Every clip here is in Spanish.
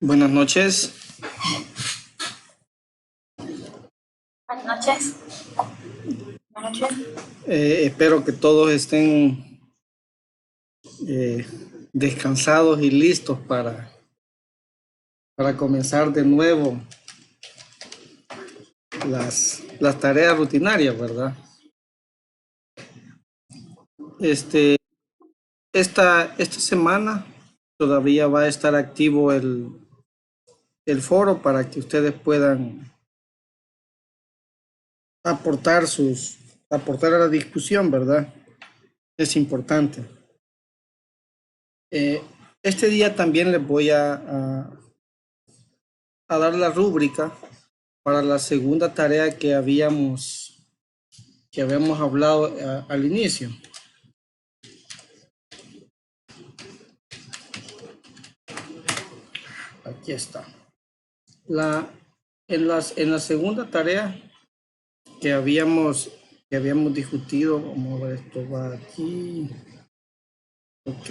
Buenas noches. Buenas noches. Buenas noches. Espero que todos estén eh, descansados y listos para comenzar de nuevo las tareas rutinarias, ¿verdad? Este, esta semana todavía va a estar activo el foro para que ustedes puedan aportar a la discusión, ¿verdad? Es importante. Este día también les voy a dar la rúbrica para la segunda tarea que habíamos hablado al inicio. Aquí está. La, en la segunda tarea que habíamos discutido, vamos a ver, esto va aquí. Ok.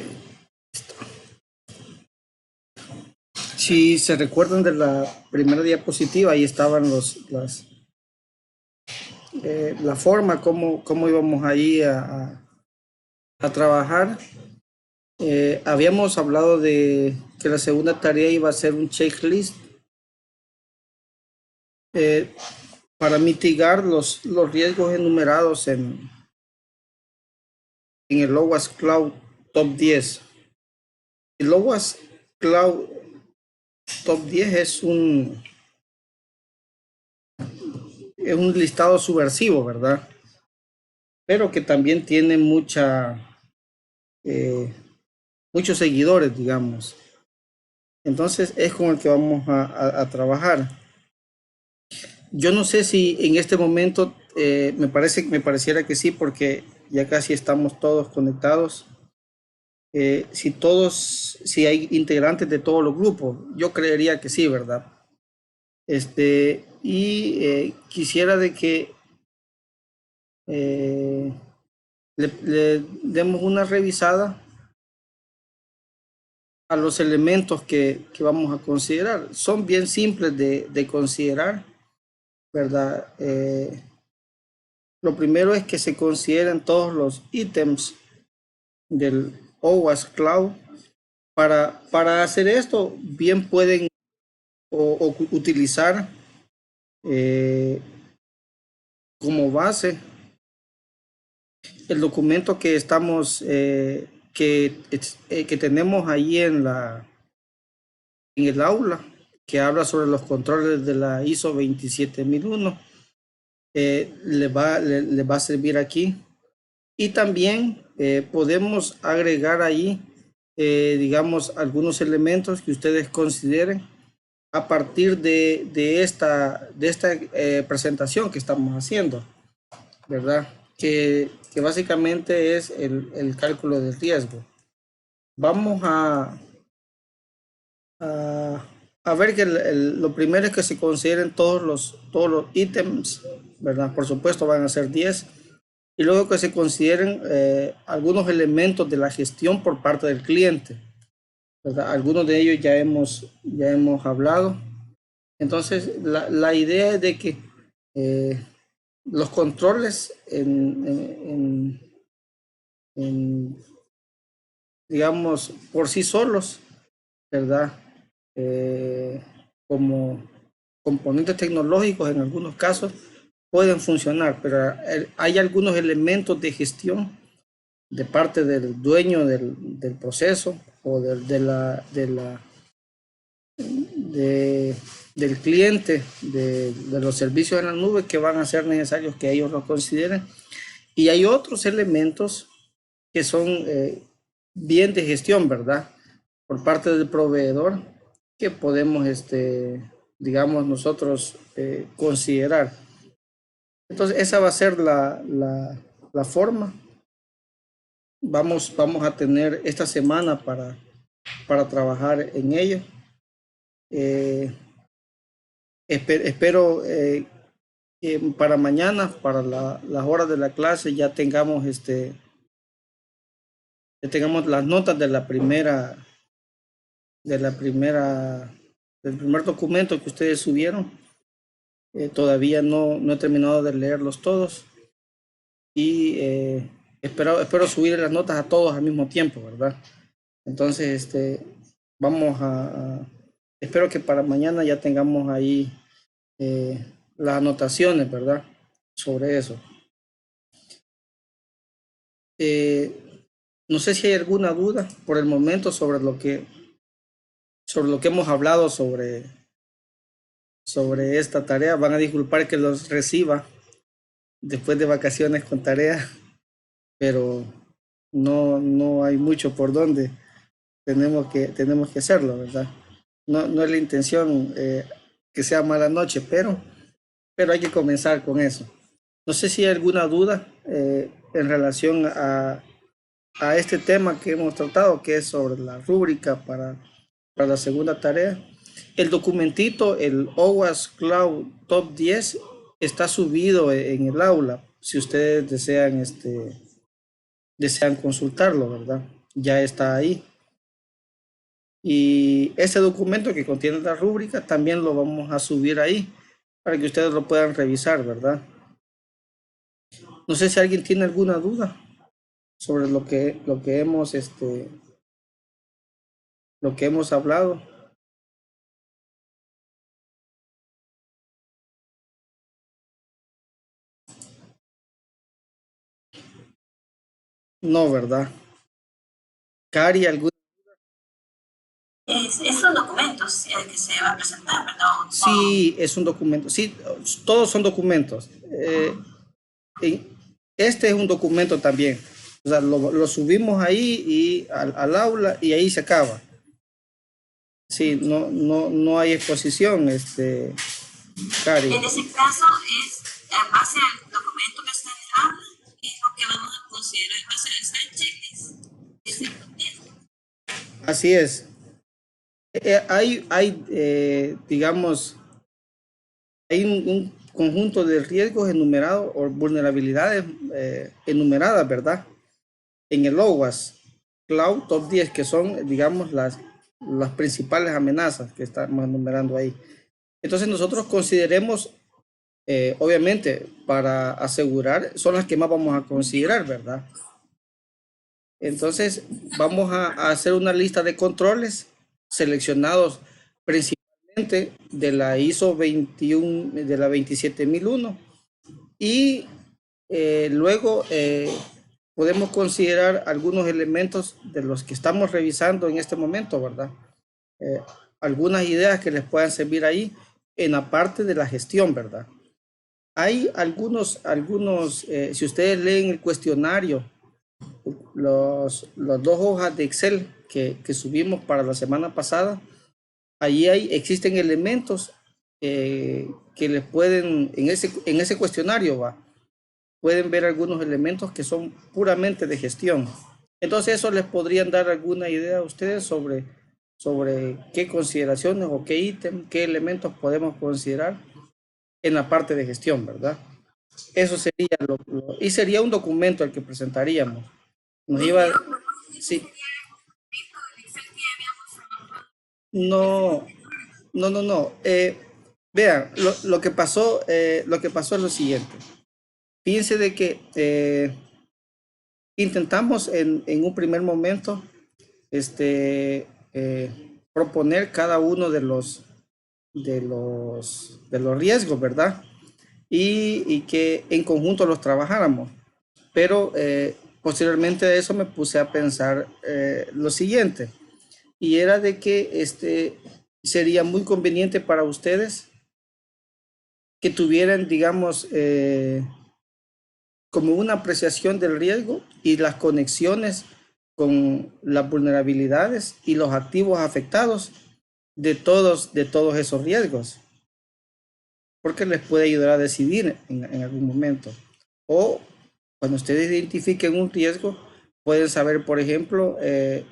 Si se recuerdan de la primera diapositiva, ahí estaban la forma, cómo íbamos ahí a trabajar. Habíamos hablado de que la segunda tarea iba a ser un checklist eh, para mitigar los riesgos enumerados en el OWASP Cloud Top 10. El OWASP Cloud Top 10 es un listado subversivo, ¿verdad? Pero que también tiene eh, muchos seguidores, digamos. Entonces es con el que vamos a trabajar. Yo no sé si en este momento me pareciera que sí, porque ya casi estamos todos conectados. Si hay integrantes de todos los grupos, yo creería que sí, ¿verdad? Quisiera de que eh, le demos una revisada a los elementos que vamos a considerar. Son bien simples de considerar, ¿verdad? Lo primero es que se consideren todos los ítems del OWASP Cloud. Para hacer esto, bien pueden o utilizar eh, como base el documento que que tenemos ahí en el aula, que habla sobre los controles de la ISO 27001. Le va a servir aquí. Y también podemos agregar ahí, digamos, algunos elementos que ustedes consideren a partir de esta presentación que estamos haciendo, ¿verdad? Que básicamente es el cálculo del riesgo. Vamos a, a ver que lo primero es que se consideren todos los ítems, ¿verdad? Por supuesto van a ser 10. Y luego que se consideren algunos elementos de la gestión por parte del cliente, ¿verdad? Algunos de ellos ya hemos hablado. Entonces, la idea es de que eh, los controles en, digamos, por sí solos, ¿verdad? Como componentes tecnológicos en algunos casos pueden funcionar, pero hay algunos elementos de gestión de parte del dueño del proceso o de, del cliente de los servicios en la nube que van a ser necesarios que ellos lo consideren. Y hay otros elementos que son bien de gestión, ¿verdad? Por parte del proveedor que podemos, digamos, nosotros considerar. Entonces, esa va a ser la forma. Vamos a tener esta semana para trabajar en ello. Espero que para mañana, para las horas de la clase, ya tengamos las notas de la primera el primer documento que ustedes subieron. Todavía no he terminado de leerlos todos y espero subir las notas a todos al mismo tiempo, ¿verdad? Entonces, vamos espero que para mañana ya tengamos ahí las anotaciones, ¿verdad? Sobre eso. No sé si hay alguna duda por el momento sobre lo que hemos hablado sobre esta tarea. Van a disculpar que los reciba después de vacaciones con tarea, pero no hay mucho por donde. Tenemos que hacerlo, ¿verdad? No es la intención que sea mala noche, pero hay que comenzar con eso. No sé si hay alguna duda en relación a este tema que hemos tratado, que es sobre la rúbrica para la segunda tarea. El documentito, el OWASP Cloud Top 10, está subido en el aula, si ustedes desean consultarlo, ¿verdad? Ya está ahí. Y ese documento que contiene la rúbrica también lo vamos a subir ahí para que ustedes lo puedan revisar, ¿verdad? No sé si alguien tiene alguna duda sobre lo que hemos hablado. No, ¿verdad? Cari, ¿alguna? Es un documento el que se va a presentar, ¿verdad? Sí, es un documento. Sí, todos son documentos. Este es un documento también. O sea, lo subimos ahí y al aula y ahí se acaba. Sí, no hay exposición, Cari. En ese caso es en base al documento que está en el aula, es lo que vamos a considerar en base a ese checklist. Así es. Digamos, hay un conjunto de riesgos enumerados o vulnerabilidades enumeradas, ¿verdad? En el OWASP Cloud Top 10, que son, digamos, las principales amenazas que estamos enumerando ahí. Entonces nosotros consideremos, obviamente, para asegurar, son las que más vamos a considerar, ¿verdad? Entonces vamos a hacer una lista de controles seleccionados principalmente de la ISO 21, de la 27001, y luego podemos considerar algunos elementos de los que estamos revisando en este momento, ¿verdad? Algunas ideas que les puedan servir ahí en la parte de la gestión, ¿verdad? Hay algunos si ustedes leen el cuestionario, las 2 hojas de Excel que subimos para la semana pasada, allí existen elementos que les pueden, en ese cuestionario, pueden ver algunos elementos que son puramente de gestión. Entonces eso les podrían dar alguna idea a ustedes sobre qué consideraciones o qué ítem, qué elementos podemos considerar en la parte de gestión, ¿verdad? Eso sería y sería un documento el que presentaríamos. Nos iba, sí. No. Vean, lo que pasó es lo siguiente. Fíjense de que intentamos en un primer momento proponer cada uno de los riesgos, ¿verdad? Y que en conjunto los trabajáramos. Pero posteriormente a eso me puse a pensar lo siguiente, y era de que sería muy conveniente para ustedes que tuvieran, digamos, como una apreciación del riesgo y las conexiones con las vulnerabilidades y los activos afectados de todos esos riesgos, porque les puede ayudar a decidir en algún momento. O cuando ustedes identifiquen un riesgo, pueden saber, por ejemplo,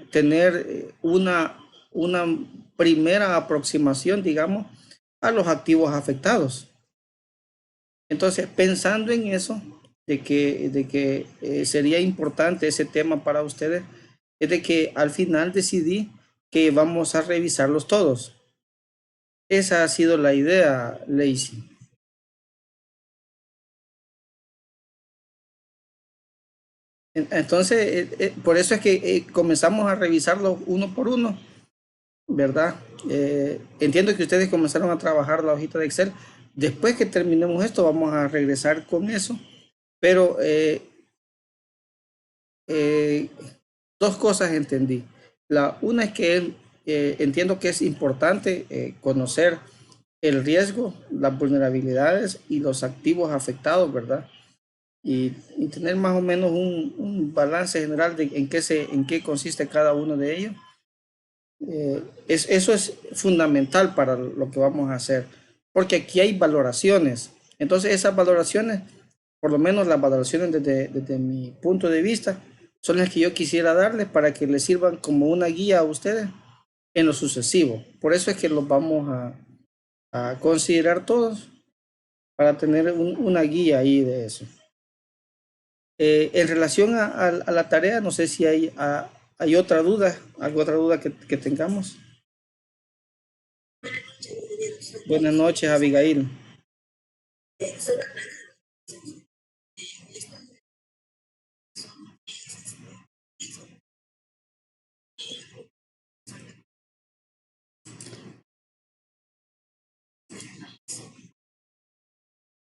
tener una primera aproximación, digamos, a los activos afectados. Entonces, pensando en eso, de que sería importante ese tema para ustedes, es de que al final decidí que vamos a revisarlos todos. Esa ha sido la idea, Lacey. Entonces, por eso es que comenzamos a revisarlo uno por uno, ¿verdad? Entiendo que ustedes comenzaron a trabajar la hojita de Excel. Después que terminemos esto, vamos a regresar con eso. Pero dos cosas entendí. Una es que entiendo que es importante conocer el riesgo, las vulnerabilidades y los activos afectados, ¿verdad? Y tener más o menos un balance general de en qué consiste cada uno de ellos. Eso es fundamental para lo que vamos a hacer, porque aquí hay valoraciones. Entonces esas valoraciones, por lo menos las valoraciones desde mi punto de vista, son las que yo quisiera darles para que les sirvan como una guía a ustedes en lo sucesivo. Por eso es que los vamos a considerar todos para tener una guía ahí de eso. En relación a la tarea, no sé si hay otra duda, alguna otra duda que tengamos. Buenas noches, Abigail.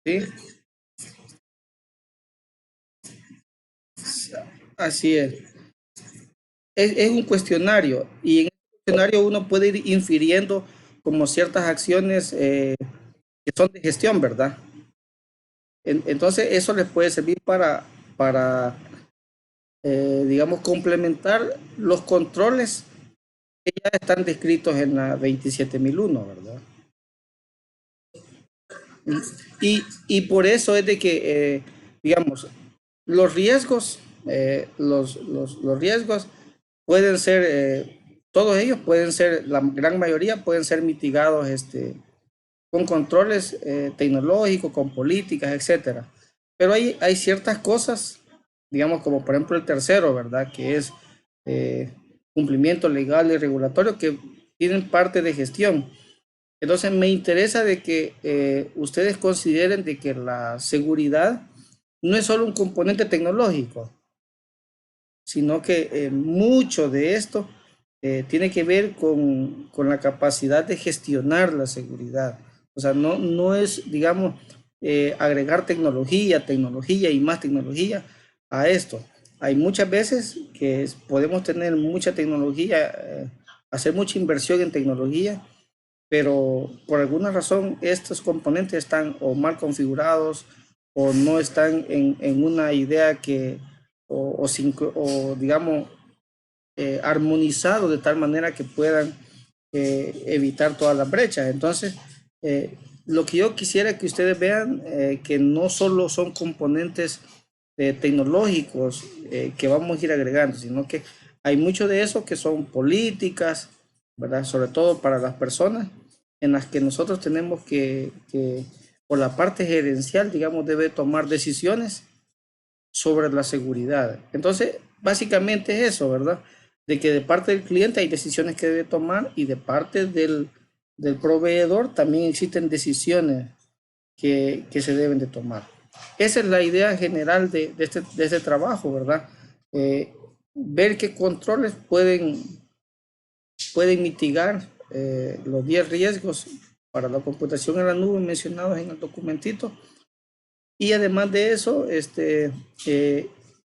¿Sí? Así es. Es un cuestionario y en el cuestionario uno puede ir infiriendo como ciertas acciones que son de gestión, ¿verdad? Entonces eso les puede servir para digamos, complementar los controles que ya están descritos en la 27001, ¿verdad? Y por eso es de que, digamos, los riesgos, los riesgos pueden ser, todos ellos pueden ser, la gran mayoría pueden ser mitigados con controles tecnológicos, con políticas, etcétera. Pero hay ciertas cosas, digamos, como por ejemplo el tercero, ¿verdad? Que es eh, cumplimiento legal y regulatorio, que tienen parte de gestión. Entonces me interesa de que ustedes consideren de que la seguridad no es solo un componente tecnológico, sino que mucho de esto tiene que ver con la capacidad de gestionar la seguridad. O sea, no es, digamos, agregar tecnología y más tecnología a esto. Hay muchas veces que podemos tener mucha tecnología, hacer mucha inversión en tecnología, pero por alguna razón estos componentes están o mal configurados o no están en una idea que, o digamos, armonizado de tal manera que puedan evitar todas las brechas. Entonces, lo que yo quisiera que ustedes vean, que no solo son componentes tecnológicos que vamos a ir agregando, sino que hay mucho de eso que son políticas, ¿verdad? Sobre todo para las personas en las que nosotros tenemos que por la parte gerencial, digamos, debe tomar decisiones sobre la seguridad. Entonces, básicamente es eso, ¿verdad? De que de parte del cliente hay decisiones que debe tomar y de parte del proveedor también existen decisiones que se deben de tomar. Esa es la idea general de este trabajo, ¿verdad? Ver qué controles pueden mitigar los 10 riesgos para la computación en la nube mencionados en el documentito. Y además de eso,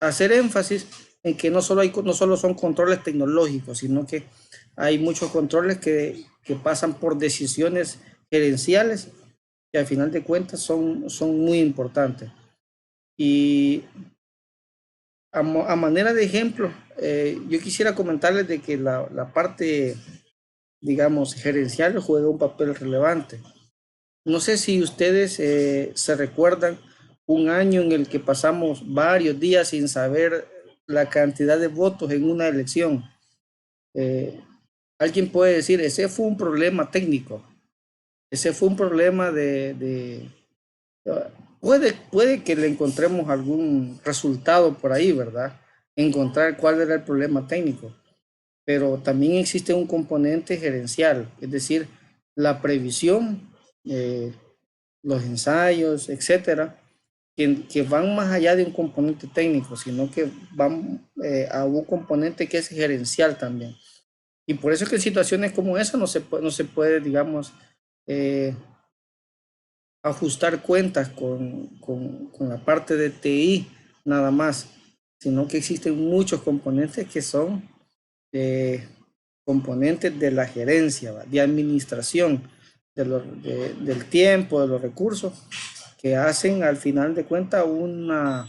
hacer énfasis en que no solo son controles tecnológicos, sino que hay muchos controles que pasan por decisiones gerenciales que al final de cuentas son muy importantes. Y a manera de ejemplo, yo quisiera comentarles de que la parte, digamos, gerencial juega un papel relevante. No sé si ustedes se recuerdan un año en el que pasamos varios días sin saber la cantidad de votos en una elección. Eh, Alguien puede decir, ese fue un problema técnico, ese fue un problema puede que le encontremos algún resultado por ahí, ¿verdad? Encontrar cuál era el problema técnico, pero también existe un componente gerencial, es decir, la previsión, los ensayos, etcétera, que van más allá de un componente técnico, sino que van a un componente que es gerencial también. Y por eso es que en situaciones como esa no se puede, digamos, ajustar cuentas con la parte de TI nada más, sino que existen muchos componentes que son componentes de la gerencia, ¿va? De administración del tiempo, de los recursos, que hacen al final de cuentas una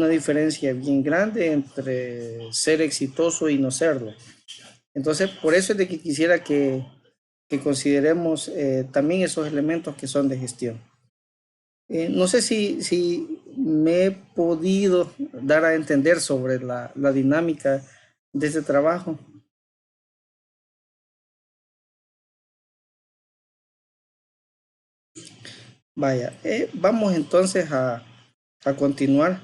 diferencia bien grande entre ser exitoso y no serlo. Entonces, por eso es de que quisiera que consideremos también esos elementos que son de gestión. No sé si me he podido dar a entender sobre la dinámica de este trabajo. Vaya, vamos entonces a continuar.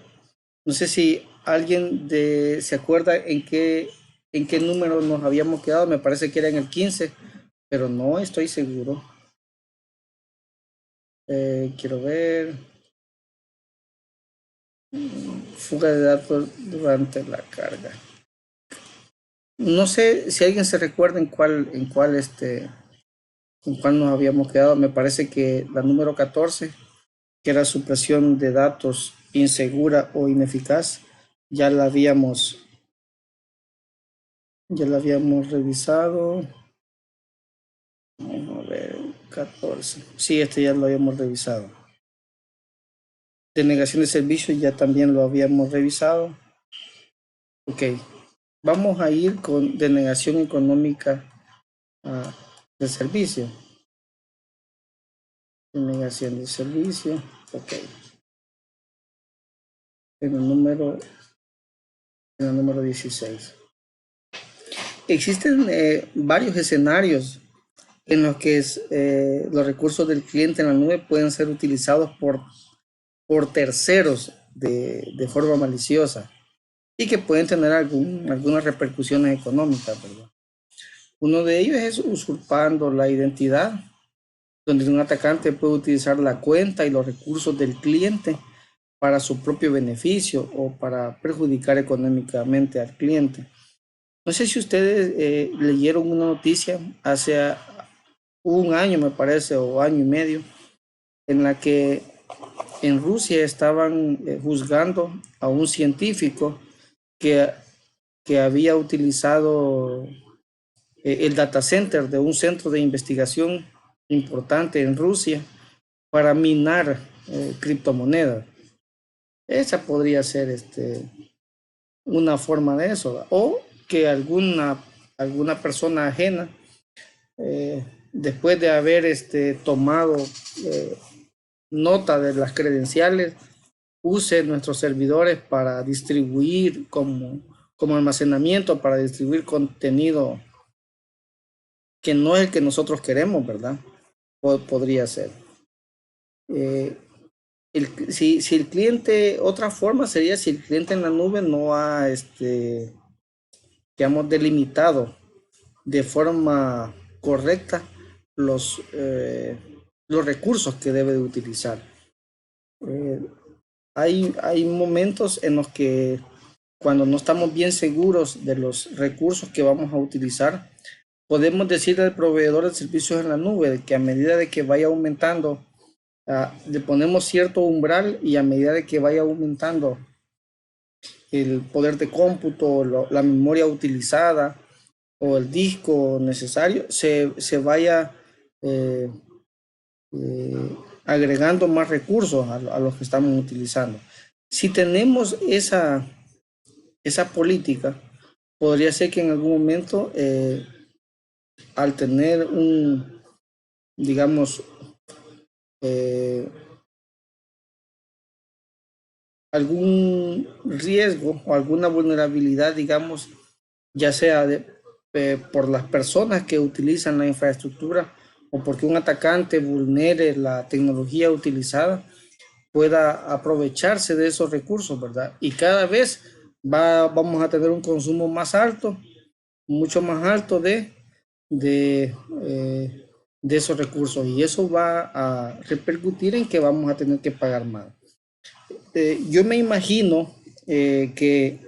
No sé si alguien se acuerda en qué número nos habíamos quedado. Me parece que era en el 15, pero no estoy seguro. Quiero ver. Fuga de datos durante la carga. No sé si alguien se recuerda en cuál nos habíamos quedado. Me parece que la número 14, que era supresión de datos insegura o ineficaz, ya ya la habíamos revisado. Vamos a ver, 14. Sí, este ya lo habíamos revisado. Denegación de servicios ya también lo habíamos revisado. Ok, vamos a ir con denegación económica de servicio. Denegación de servicio. Ok. En el número 16. Existen varios escenarios en los que los recursos del cliente en la nube pueden ser utilizados por terceros de forma maliciosa y que pueden tener algunas repercusiones económicas, ¿verdad? Uno de ellos es usurpando la identidad, donde un atacante puede utilizar la cuenta y los recursos del cliente para su propio beneficio o para perjudicar económicamente al cliente. No sé si ustedes leyeron una noticia hace un año, me parece, o año y medio, en la que en Rusia estaban juzgando a un científico que había utilizado el data center de un centro de investigación importante en Rusia para minar criptomonedas. Esa podría ser una forma de eso, ¿verdad? O que alguna persona ajena, después de haber tomado nota de las credenciales, use nuestros servidores para distribuir como almacenamiento, para distribuir contenido que no es el que nosotros queremos, ¿verdad? Podría ser. Si el cliente, otra forma sería si el cliente en la nube no ha, digamos, delimitado de forma correcta los recursos que debe de utilizar. Hay momentos en los que cuando no estamos bien seguros de los recursos que vamos a utilizar, podemos decirle al proveedor de servicios en la nube que a medida de que vaya aumentando, le ponemos cierto umbral y a medida de que vaya aumentando el poder de cómputo, la memoria utilizada o el disco necesario, se vaya agregando más recursos a los que estamos utilizando. Si tenemos esa política, podría ser que en algún momento, al tener digamos, algún riesgo o alguna vulnerabilidad, digamos, ya sea por las personas que utilizan la infraestructura o porque un atacante vulnere la tecnología utilizada, pueda aprovecharse de esos recursos, ¿verdad? Y cada vez vamos a tener un consumo más alto, mucho más alto de de esos recursos y eso va a repercutir en que vamos a tener que pagar más. Yo me imagino que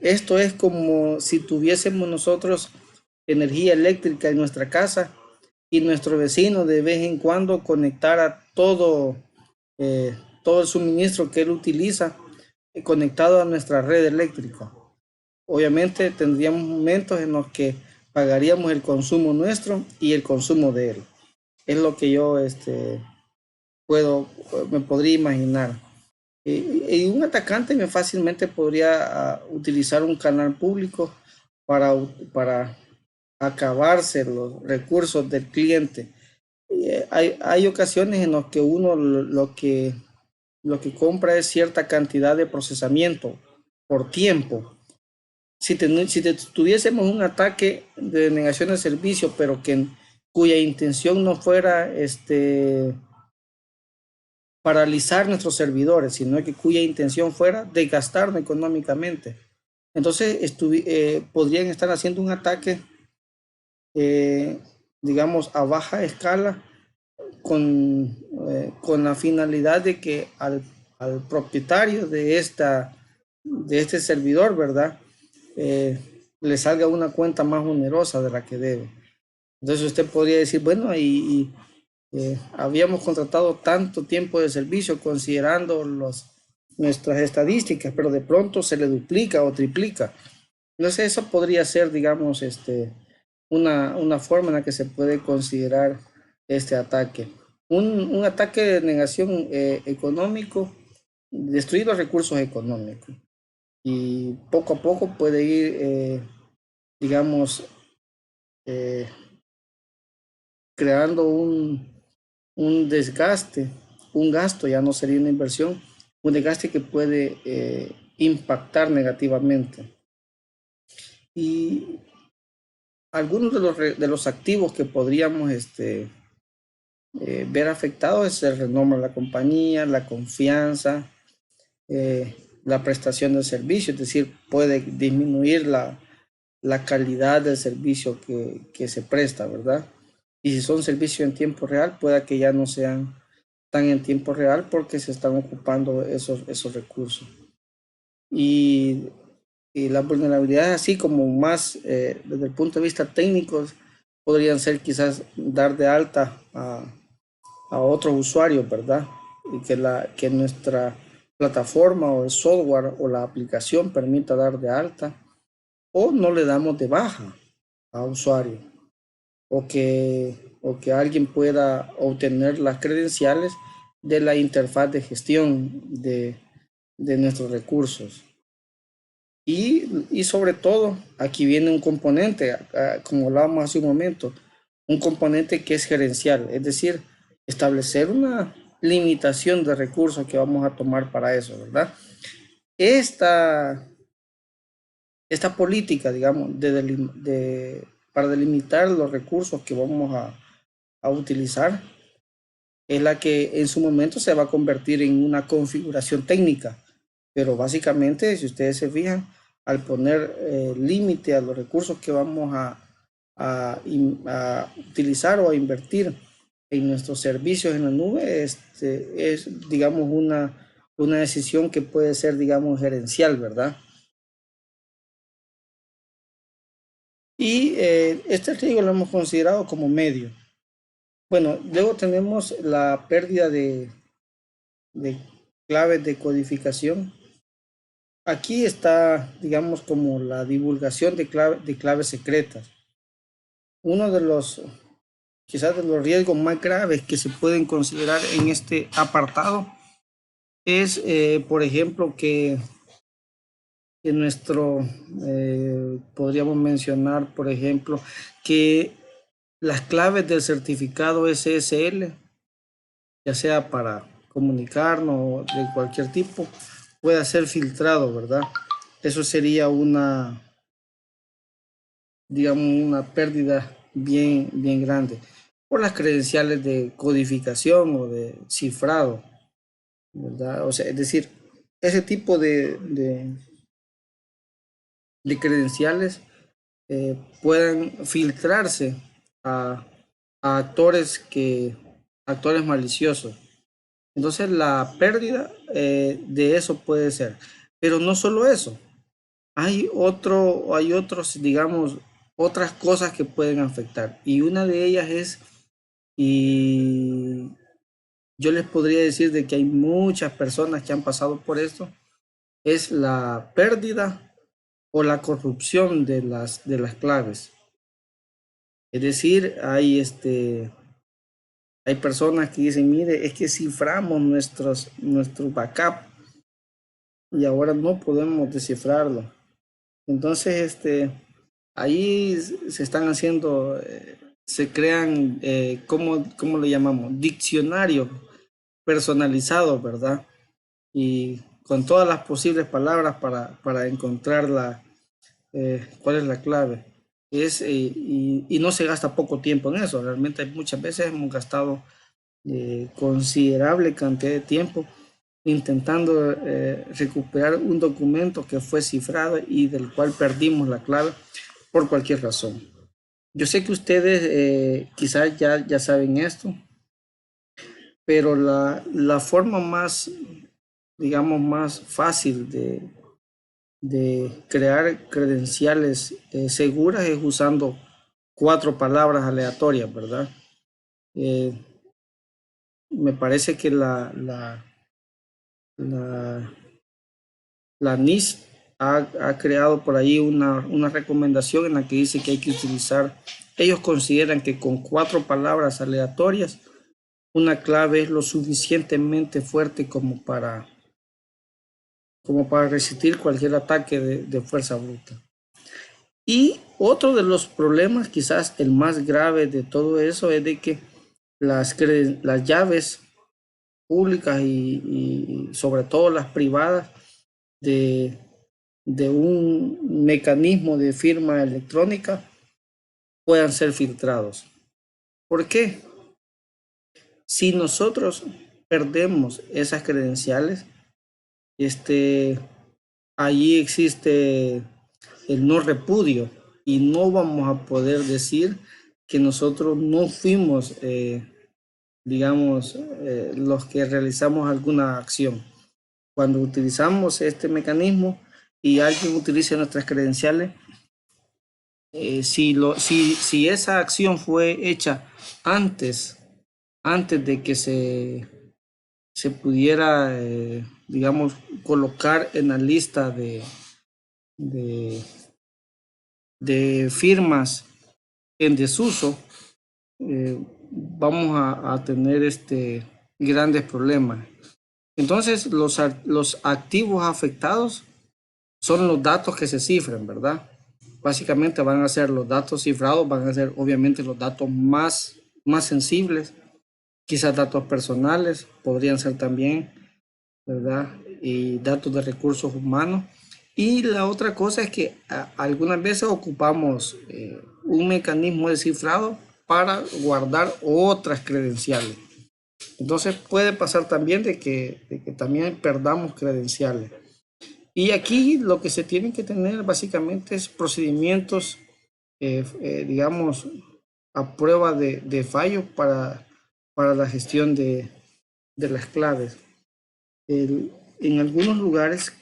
esto es como si tuviésemos nosotros energía eléctrica en nuestra casa y nuestro vecino de vez en cuando conectara todo el suministro que él utiliza conectado a nuestra red eléctrica. Obviamente tendríamos momentos en los que pagaríamos el consumo nuestro y el consumo de él. Es lo que yo me podría imaginar. Y un atacante me fácilmente podría utilizar un canal público para acabarse los recursos del cliente. Hay ocasiones en las que uno lo que compra es cierta cantidad de procesamiento por tiempo. Si tuviésemos un ataque de negación de servicio, pero cuya intención no fuera paralizar nuestros servidores, sino que cuya intención fuera desgastarnos económicamente. Entonces podrían estar haciendo un ataque, digamos, a baja escala con la finalidad de que al propietario de este servidor, ¿verdad? Le salga una cuenta más onerosa de la que debe. Entonces usted podría decir, bueno, habíamos contratado tanto tiempo de servicio considerando nuestras estadísticas, pero de pronto se le duplica o triplica. Entonces eso podría ser, digamos, una forma en la que se puede considerar este ataque. Un ataque de negación económico, destruir los recursos económicos. Y poco a poco puede ir, digamos, creando un desgaste, un gasto, ya no sería una inversión, un desgaste que puede impactar negativamente. Y algunos de los activos que podríamos ver afectados es el renombre de la compañía, la confianza, la prestación del servicio, es decir, puede disminuir la calidad del servicio que se presta, ¿verdad? Y si son servicios en tiempo real, pueda que ya no sean tan en tiempo real porque se están ocupando esos recursos. Y las vulnerabilidades, así como más desde el punto de vista técnico, podrían ser quizás dar de alta a otros usuarios, ¿verdad? Y que nuestra plataforma o el software o la aplicación permita dar de alta o no le damos de baja a usuario o que alguien pueda obtener las credenciales de la interfaz de gestión de nuestros recursos. Y sobre todo, aquí viene un componente, como hablábamos hace un momento, un componente que es gerencial, es decir, establecer una limitación de recursos que vamos a tomar para eso, ¿verdad? Esta política, digamos, para delimitar los recursos que vamos a utilizar, es la que en su momento se va a convertir en una configuración técnica. Pero básicamente, si ustedes se fijan, al poner límite a los recursos que vamos a utilizar o a invertir en nuestros servicios en la nube, es digamos, una decisión que puede ser, digamos, gerencial, ¿verdad? Y este riesgo lo hemos considerado como medio. Bueno, luego tenemos la pérdida de claves de codificación. Aquí está, digamos, como la divulgación de claves secretas. Uno de los, quizás de los riesgos más graves que se pueden considerar en este apartado es, por ejemplo, que podríamos mencionar, por ejemplo, que las claves del certificado SSL, ya sea para comunicarnos o de cualquier tipo, pueda ser filtrado, ¿verdad? Eso sería digamos, una pérdida bien grande por las credenciales de codificación o de cifrado, ¿verdad? O sea, es decir, ese tipo de credenciales puedan filtrarse a, a actores maliciosos. Entonces la pérdida de eso puede ser. Pero no solo eso. Hay otros, digamos, otras cosas que pueden afectar. Y una de ellas es, y yo les podría decir de que hay muchas personas que han pasado por esto, es la pérdida o la corrupción de las claves. Es decir, hay personas que dicen, mire, es que ciframos nuestro backup y ahora no podemos descifrarlo. Entonces, ahí se están haciendo, se crean, ¿cómo le llamamos? Diccionario personalizado, ¿verdad? Y con todas las posibles palabras para encontrar cuál es la clave. Y no se gasta poco tiempo en eso. Realmente muchas veces hemos gastado considerable cantidad de tiempo intentando recuperar un documento que fue cifrado y del cual perdimos la clave por cualquier razón. Yo sé que ustedes quizás ya saben esto, pero la forma más, digamos, más fácil de crear credenciales seguras es usando 4 palabras aleatorias, ¿verdad? Me parece que la, la NIS ha creado por ahí una recomendación en la que dice que hay que utilizar, ellos consideran que con 4 palabras aleatorias, una clave es lo suficientemente fuerte como para resistir cualquier ataque de fuerza bruta. Y otro de los problemas, quizás el más grave de todo eso, es de que las llaves públicas y sobre todo las privadas de un mecanismo de firma electrónica puedan ser filtrados. ¿Por qué? Si nosotros perdemos esas credenciales, allí existe el no repudio y no vamos a poder decir que nosotros no fuimos, digamos, los que realizamos alguna acción. Cuando utilizamos este mecanismo y alguien utiliza nuestras credenciales, si esa acción fue hecha antes, antes de que se pudiera, digamos, colocar en la lista de, de firmas en desuso, vamos a tener grandes problemas. Entonces, los activos afectados son los datos que se cifran, ¿verdad? Básicamente van a ser los datos cifrados, van a ser obviamente los datos más sensibles, quizás datos personales, podrían ser también, ¿verdad? Y datos de recursos humanos. Y la otra cosa es que algunas veces ocupamos un mecanismo de cifrado para guardar otras credenciales. Entonces puede pasar también de que también perdamos credenciales. Y aquí lo que se tiene que tener básicamente es procedimientos, digamos, a prueba de fallo para la gestión de las claves. En algunos lugares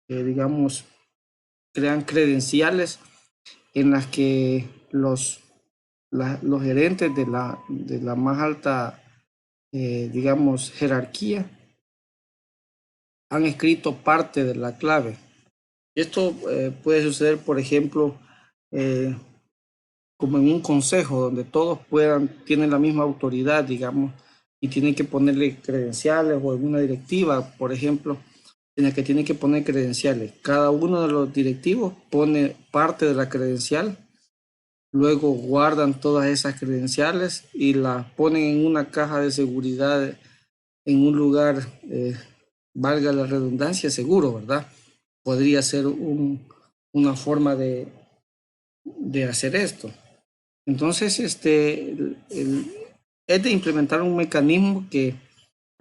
digamos, crean credenciales en las que los gerentes de la más alta, digamos, jerarquía han escrito parte de la clave. Esto puede suceder, por ejemplo, como en un consejo donde todos tienen la misma autoridad, digamos, y tienen que ponerle credenciales, o en una directiva, por ejemplo, en la que tienen que poner credenciales. Cada uno de los directivos pone parte de la credencial, luego guardan todas esas credenciales y las ponen en una caja de seguridad en un lugar, valga la redundancia, seguro, ¿verdad? Podría ser una forma de hacer esto. Entonces, es de implementar un mecanismo que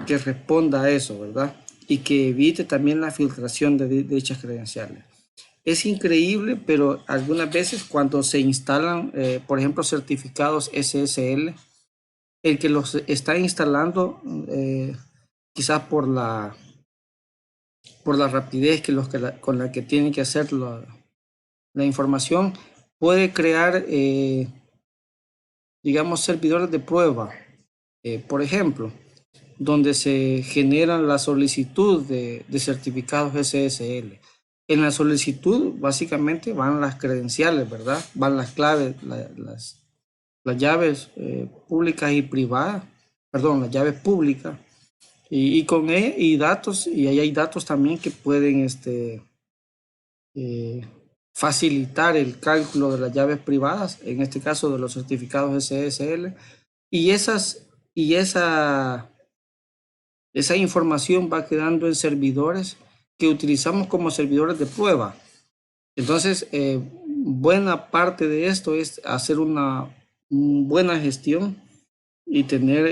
responda a eso, ¿verdad? Y que evite también la filtración de dichas credenciales. Es increíble, pero algunas veces cuando se instalan, por ejemplo, certificados SSL, el que los está instalando, quizás por la rapidez con la que tienen que hacer la información, puede crear, digamos, servidores de prueba. Por ejemplo, donde se generan la solicitud de certificados SSL. En la solicitud básicamente van las credenciales, ¿verdad? Van las claves, las llaves públicas y privadas, perdón, las llaves públicas y con y datos, y ahí hay datos también que pueden eh, facilitar el cálculo de las llaves privadas, en este caso de los certificados SSL, y y esa información va quedando en servidores que utilizamos como servidores de prueba. Entonces, buena parte de esto es hacer una buena gestión y tener,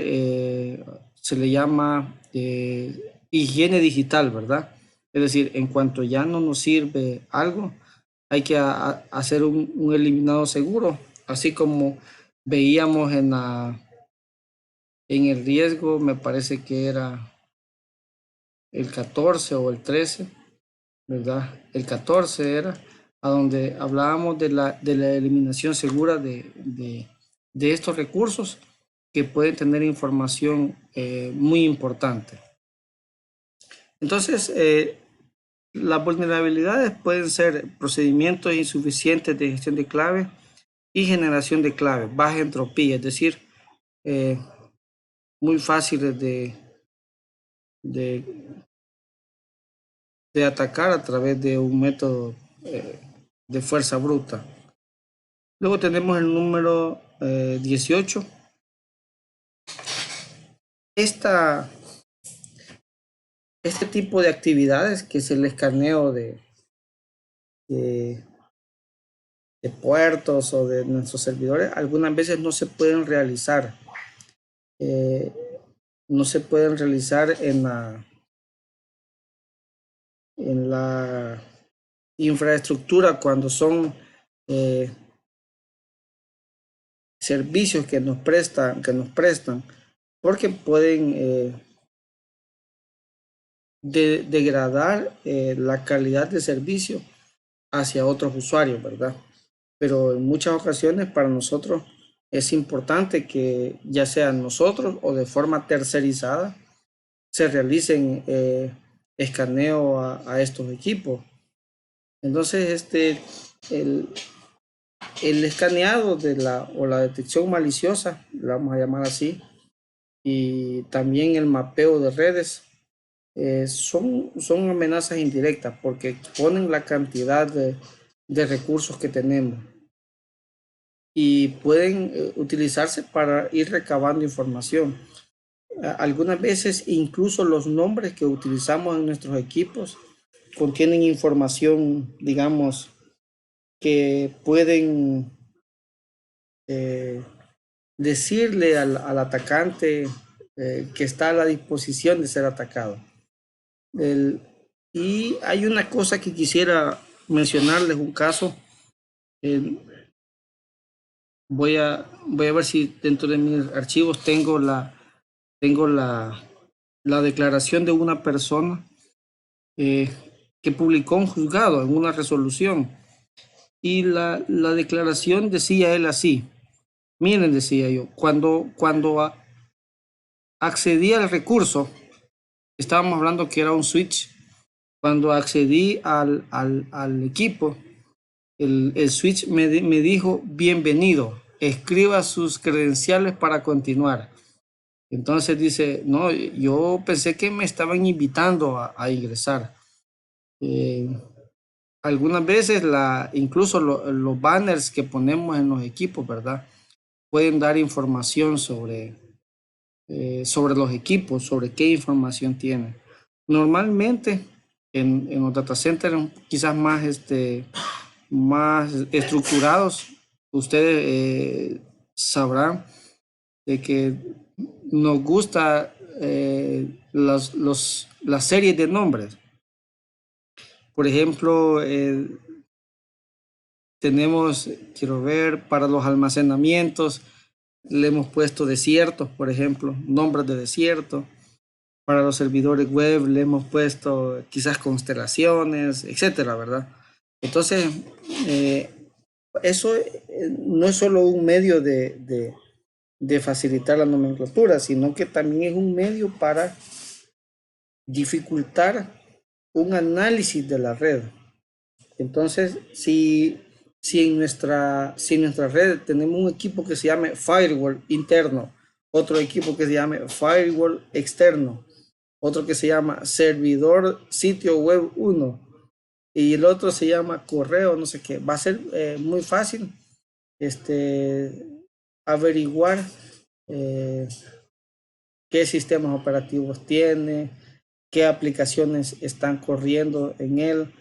se le llama higiene digital, ¿verdad? Es decir, en cuanto ya no nos sirve algo, hay que hacer un eliminado seguro, así como veíamos en el riesgo, me parece que era el 14 o el 13, ¿verdad? El 14 era, a donde hablábamos de la eliminación segura de estos recursos que pueden tener información muy importante. Entonces, las vulnerabilidades pueden ser procedimientos insuficientes de gestión de clave y generación de clave, baja entropía, es decir, eh, muy fáciles de, de atacar a través de un método de fuerza bruta. Luego tenemos el número 18. Este tipo de actividades, que es el escaneo de, de puertos o de nuestros servidores, algunas veces no se pueden realizar. No se pueden realizar en la infraestructura cuando son servicios que nos prestan, porque pueden degradar la calidad de servicio hacia otros usuarios, ¿verdad? Pero en muchas ocasiones para nosotros es importante que ya sea nosotros o de forma tercerizada se realicen escaneo a estos equipos. Entonces, el escaneado o la detección maliciosa, la vamos a llamar así, y también el mapeo de redes, son amenazas indirectas porque exponen la cantidad de recursos que tenemos y pueden utilizarse para ir recabando información. Algunas veces incluso los nombres que utilizamos en nuestros equipos contienen información, digamos, que pueden decirle al atacante que está a la disposición de ser atacado. Y hay una cosa que quisiera mencionarles, un caso. Voy a ver si dentro de mis archivos tengo la declaración de una persona que publicó un juzgado en una resolución. Y la declaración decía él así: miren, decía yo, cuando accedí al recurso, estábamos hablando que era un switch, cuando accedí al equipo, el switch me dijo: bienvenido, escriba sus credenciales para continuar. Entonces dice: no, yo pensé que me estaban invitando a ingresar. Algunas veces incluso los banners que ponemos en los equipos, ¿verdad?, pueden dar información sobre los equipos, sobre qué información tienen. Normalmente en los data centers quizás más estructurados, ustedes sabrán de que nos gusta las series de nombres. Por ejemplo, tenemos, quiero ver, para los almacenamientos, le hemos puesto desiertos, por ejemplo, nombres de desierto. Para los servidores web le hemos puesto quizás constelaciones, etcétera, ¿verdad? Entonces, eso no es solo un medio de facilitar la nomenclatura, sino que también es un medio para dificultar un análisis de la red. Entonces, si en nuestra red tenemos un equipo que se llame firewall interno, otro equipo que se llame firewall externo, otro que se llama servidor sitio web 1 y el otro se llama correo, no sé qué, va a ser muy fácil averiguar qué sistemas operativos tiene, qué aplicaciones están corriendo en él,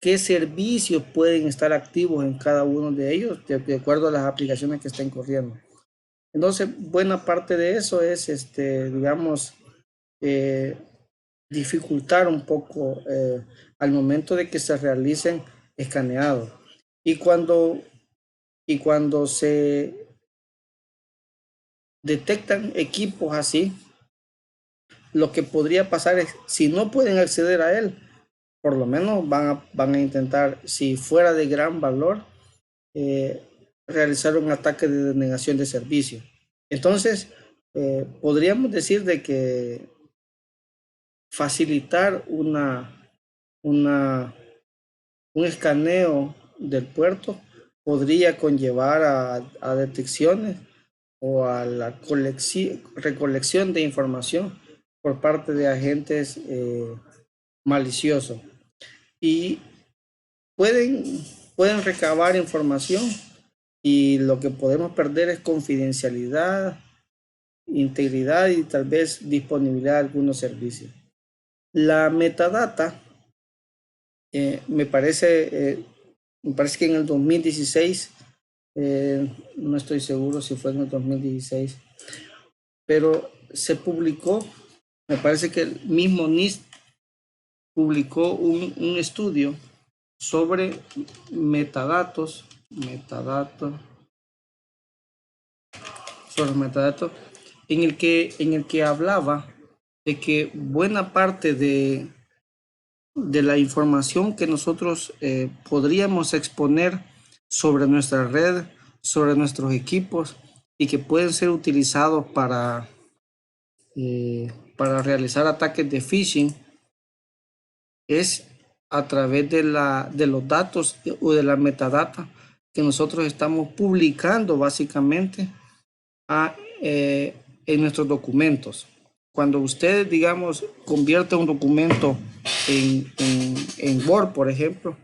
qué servicios pueden estar activos en cada uno de ellos de acuerdo a las aplicaciones que estén corriendo. Entonces, buena parte de eso es, digamos, dificultar un poco al momento de que se realicen escaneados. Y cuando se detectan equipos así, lo que podría pasar es, si no pueden acceder a él, por lo menos van a intentar, si fuera de gran valor, realizar un ataque de denegación de servicio. Entonces, podríamos decir de que facilitar un escaneo del puerto podría conllevar a detecciones o a la recolección de información por parte de agentes maliciosos. Y pueden recabar información y lo que podemos perder es confidencialidad, integridad y tal vez disponibilidad de algunos servicios. La metadata me parece que en el 2016, no estoy seguro si fue en el 2016, pero se publicó, me parece que el mismo NIST publicó un estudio sobre metadatos, en el que hablaba de que buena parte de la información que nosotros podríamos exponer sobre nuestra red, sobre nuestros equipos y que pueden ser utilizados para realizar ataques de phishing es a través de los datos o de la metadata que nosotros estamos publicando básicamente en nuestros documentos. Cuando usted, digamos, convierte un documento en Word, por ejemplo,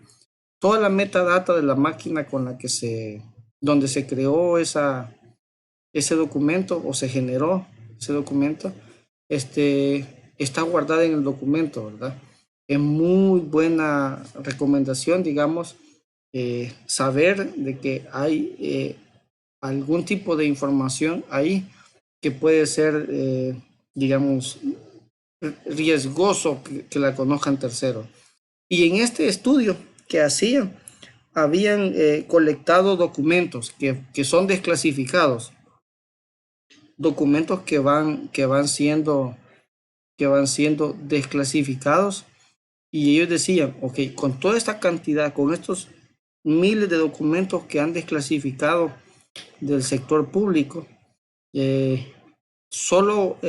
toda la metadata de la máquina con la que donde se creó ese documento o se generó ese documento, está guardada en el documento, ¿verdad? Es muy buena recomendación, digamos, saber de que hay algún tipo de información ahí que puede ser, digamos, riesgoso que la conozcan terceros. Y en este estudio que hacían, habían colectado documentos que son desclasificados, documentos que van siendo desclasificados, y ellos decían, ok, con toda esta cantidad, con estos miles de documentos que han desclasificado del sector público, solo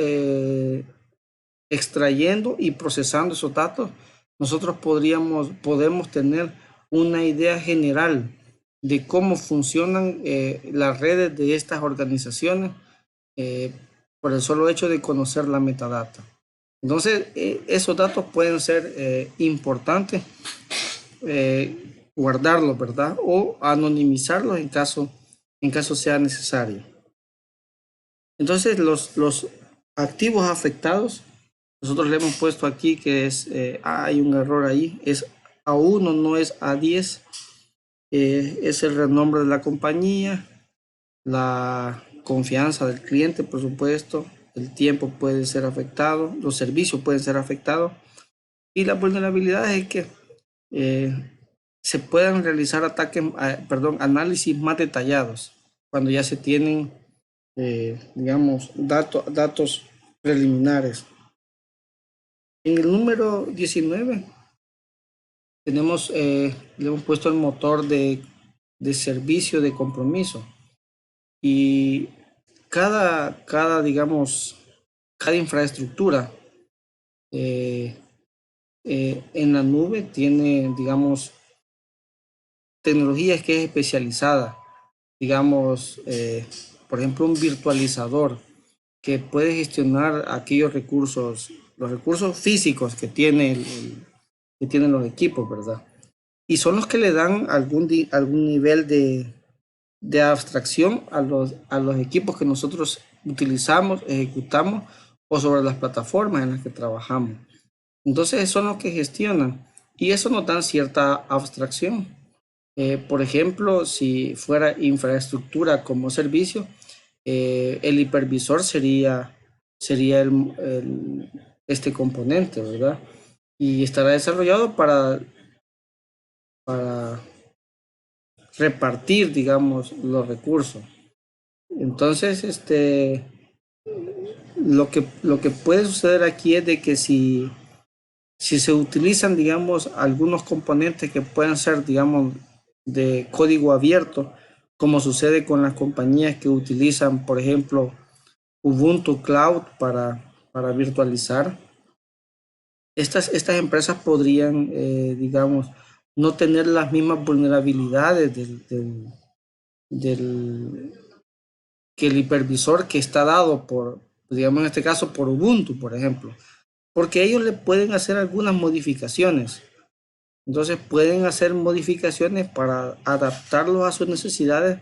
extrayendo y procesando esos datos, nosotros podemos tener una idea general de cómo funcionan las redes de estas organizaciones por el solo hecho de conocer la metadata. Entonces, esos datos pueden ser importantes guardarlos, ¿verdad? O anonimizarlos en caso sea necesario. Entonces, los activos afectados, nosotros le hemos puesto aquí que es, hay un error ahí, es A1, no es A10, es el renombre de la compañía, la confianza del cliente, por supuesto, el tiempo puede ser afectado, los servicios pueden ser afectados, y la vulnerabilidad es que se puedan realizar análisis más detallados cuando ya se tienen, digamos, datos preliminares. En el número 19 tenemos, le hemos puesto el motor de servicio de compromiso, y digamos, cada infraestructura en la nube tiene, digamos, tecnologías que es especializada, digamos, por ejemplo, un virtualizador que puede gestionar aquellos recursos, los recursos físicos que que tienen los equipos, ¿verdad? Y son los que le dan algún nivel de abstracción a los equipos que nosotros utilizamos, ejecutamos, o sobre las plataformas en las que trabajamos. Entonces son los que gestionan, y eso nos da cierta abstracción. Por ejemplo, si fuera infraestructura como servicio, el hipervisor sería este componente, ¿verdad? Y estará desarrollado para repartir, digamos, los recursos. Entonces, lo que puede suceder aquí es de que si se utilizan, digamos, algunos componentes que puedan ser, digamos, de código abierto, como sucede con las compañías que utilizan, por ejemplo, Ubuntu Cloud para virtualizar, estas empresas podrían, digamos, no tener las mismas vulnerabilidades que el hipervisor que está dado por, digamos, en este caso, por Ubuntu, por ejemplo, porque ellos le pueden hacer algunas modificaciones. Entonces pueden hacer modificaciones para adaptarlos a sus necesidades,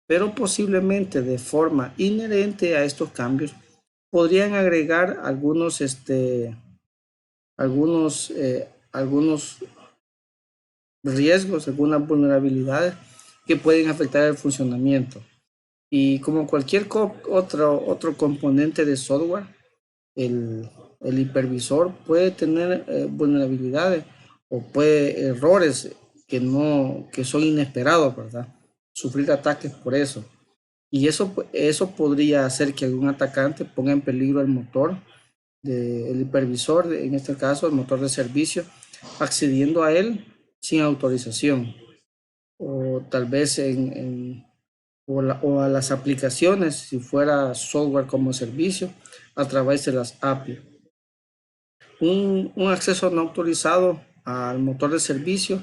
pero posiblemente de forma inherente a estos cambios podrían agregar algunos riesgos, algunas vulnerabilidades que pueden afectar el funcionamiento. Y como cualquier otro componente de software, el hipervisor puede tener vulnerabilidades o puede errores que son inesperados, ¿verdad? Sufrir ataques por eso. Y eso podría hacer que algún atacante ponga en peligro el motor del hipervisor, en este caso el motor de servicio, accediendo a él sin autorización, o tal vez o a las aplicaciones, si fuera software como servicio, a través de las API. Un acceso no autorizado al motor de servicio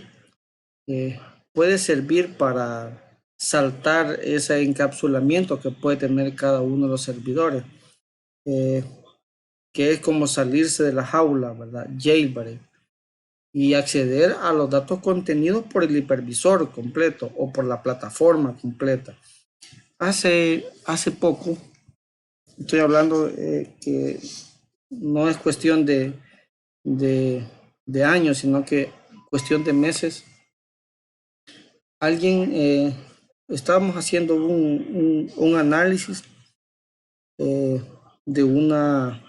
puede servir para saltar ese encapsulamiento que puede tener cada uno de los servidores, que es como salirse de la jaula, ¿verdad? Jailbreak, y acceder a los datos contenidos por el hipervisor completo o por la plataforma completa. Hace poco, estoy hablando que no es cuestión de años, sino que cuestión de meses, estábamos haciendo un análisis eh, de una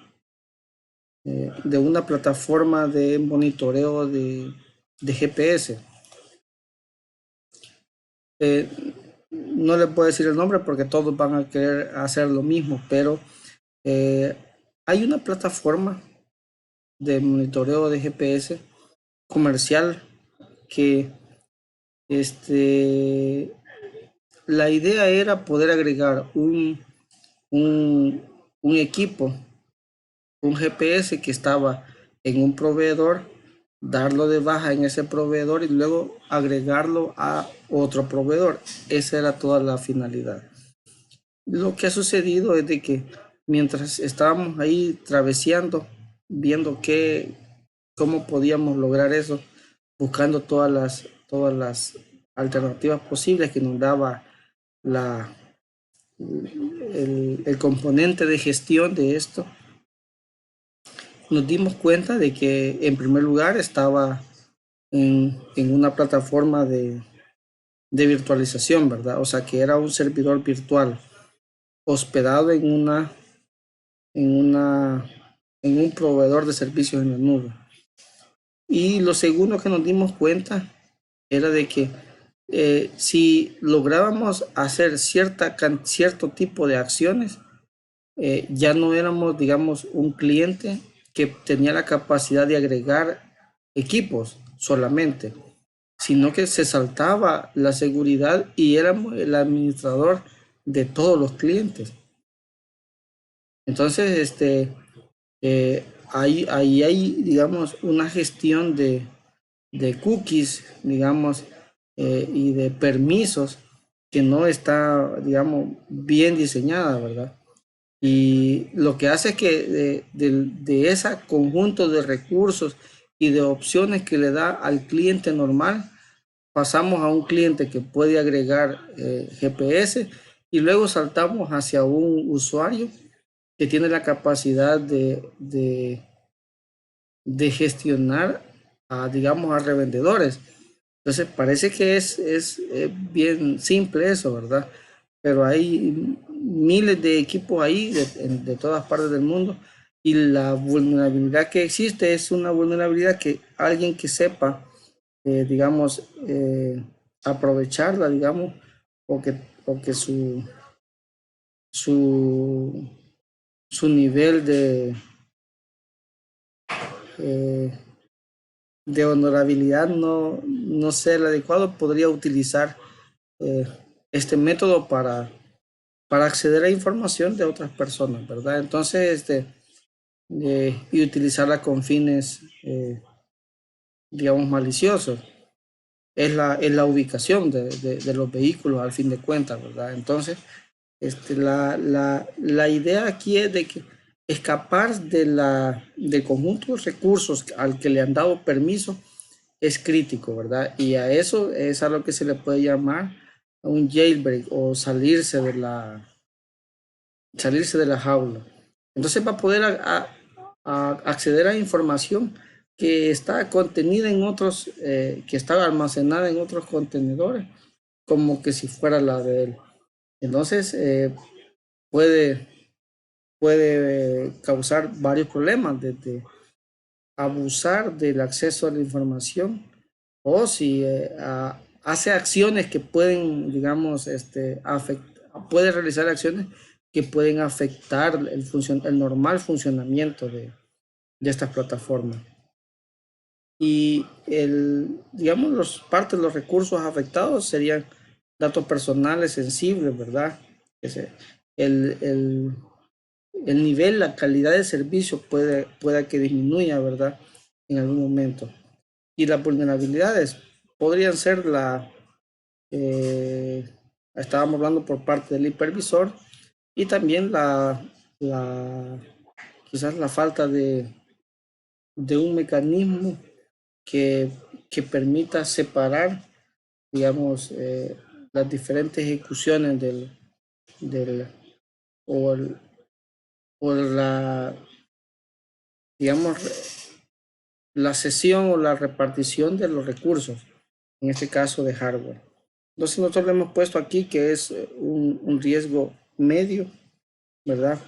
plataforma de monitoreo de GPS. No le puedo decir el nombre porque todos van a querer hacer lo mismo, pero hay una plataforma de monitoreo de GPS comercial que la idea era poder agregar un equipo, un GPS que estaba en un proveedor, darlo de baja en ese proveedor y luego agregarlo a otro proveedor. Esa era toda la finalidad. Lo que ha sucedido es de que mientras estábamos ahí traveseando, viendo cómo podíamos lograr eso, buscando todas las alternativas posibles que nos daba el componente de gestión de esto, nos dimos cuenta de que en primer lugar estaba en una plataforma de virtualización, ¿verdad? O sea, que era un servidor virtual hospedado en un proveedor de servicios en la nube. Y lo segundo que nos dimos cuenta era de que si lográbamos hacer cierto tipo de acciones, ya no éramos, digamos, un cliente que tenía la capacidad de agregar equipos solamente, sino que se saltaba la seguridad y éramos el administrador de todos los clientes. Entonces, ahí hay, digamos, una gestión de cookies, digamos, y de permisos que no está, digamos, bien diseñada, ¿verdad? Y lo que hace es que de ese conjunto de recursos y de opciones que le da al cliente normal, pasamos a un cliente que puede agregar GPS y luego saltamos hacia un usuario que tiene la capacidad de gestionar a, digamos, a revendedores. Entonces parece que es bien simple eso, ¿verdad? Pero hay miles de equipos ahí de todas partes del mundo y la vulnerabilidad que existe es una vulnerabilidad que alguien que sepa, digamos, aprovecharla, digamos, o que su, su nivel eh, de honorabilidad no sea el adecuado, podría utilizar eh, este método para acceder a información de otras personas, ¿verdad? Entonces, y utilizarla con fines, digamos, maliciosos. Es la ubicación de los vehículos al fin de cuentas, ¿verdad? Entonces, la idea aquí es de que escapar del conjunto de recursos al que le han dado permiso es crítico, ¿verdad? Y a eso es a lo que se le puede llamar un jailbreak o salirse de la jaula. Entonces va a poder a acceder a información que está contenida en otros, que está almacenada en otros contenedores, como que si fuera la de él. Entonces puede, puede causar varios problemas, desde abusar del acceso a la información o si hace acciones que pueden, digamos, puede realizar acciones que pueden afectar el normal funcionamiento de estas plataformas. Y digamos, parte de los recursos afectados serían datos personales sensibles, ¿verdad? El, el, el nivel, la calidad de servicio pueda que disminuya, ¿verdad? En algún momento. Y las vulnerabilidades podrían ser eh, estábamos hablando por parte del hipervisor y también quizás la falta de un mecanismo que, que permita separar, digamos, las diferentes ejecuciones del o, el, o la, digamos, la cesión o la repartición de los recursos, en este caso de hardware. Entonces nosotros le hemos puesto aquí que es un riesgo medio, ¿verdad?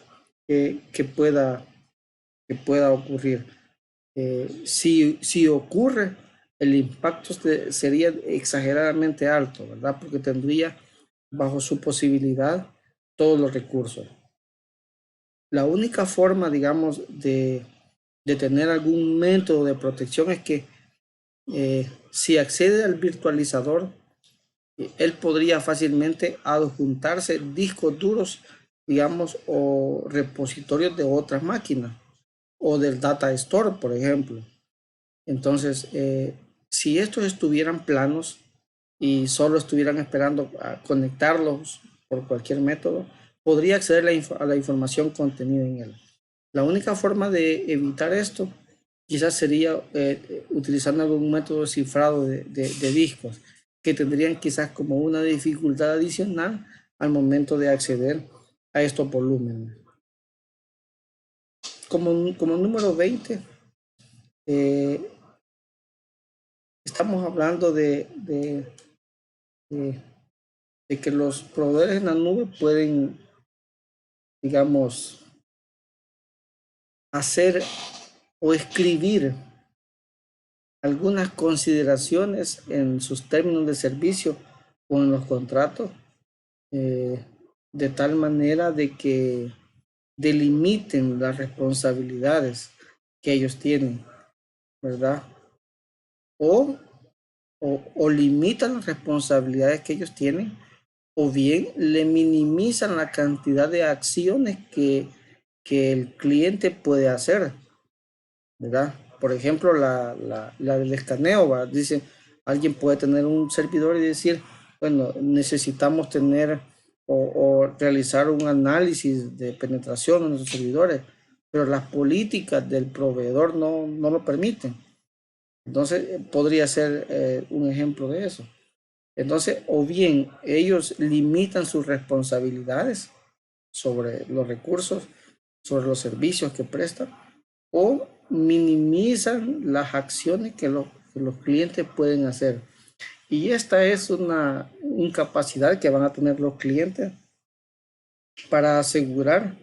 Que que pueda ocurrir. Si ocurre, el impacto sería exageradamente alto, ¿verdad? Porque tendría bajo su posibilidad todos los recursos. La única forma, digamos, de tener algún método de protección es que si accede al virtualizador, él podría fácilmente adjuntarse discos duros, digamos, o repositorios de otras máquinas o del data store, por ejemplo. Entonces, si estos estuvieran planos y solo estuvieran esperando a conectarlos por cualquier método, podría acceder a la información contenida en él. La única forma de evitar esto quizás sería utilizando algún método de cifrado de discos, que tendrían quizás como una dificultad adicional al momento de acceder a estos volúmenes. Como número 20, eh, estamos hablando de que los proveedores en la nube pueden, digamos, hacer o escribir algunas consideraciones en sus términos de servicio o en los contratos, de tal manera de que delimiten las responsabilidades que ellos tienen, ¿verdad? O, o limitan las responsabilidades que ellos tienen, o bien le minimizan la cantidad de acciones que el cliente puede hacer, ¿verdad? Por ejemplo, la del escaneo, ¿va? Dice, alguien puede tener un servidor y decir, bueno, necesitamos tener o realizar un análisis de penetración en nuestros servidores, pero las políticas del proveedor no lo permiten. Entonces, podría ser un ejemplo de eso. Entonces, o bien ellos limitan sus responsabilidades sobre los recursos, sobre los servicios que prestan, o minimizan las acciones que los clientes pueden hacer. Y esta es una incapacidad que van a tener los clientes para asegurar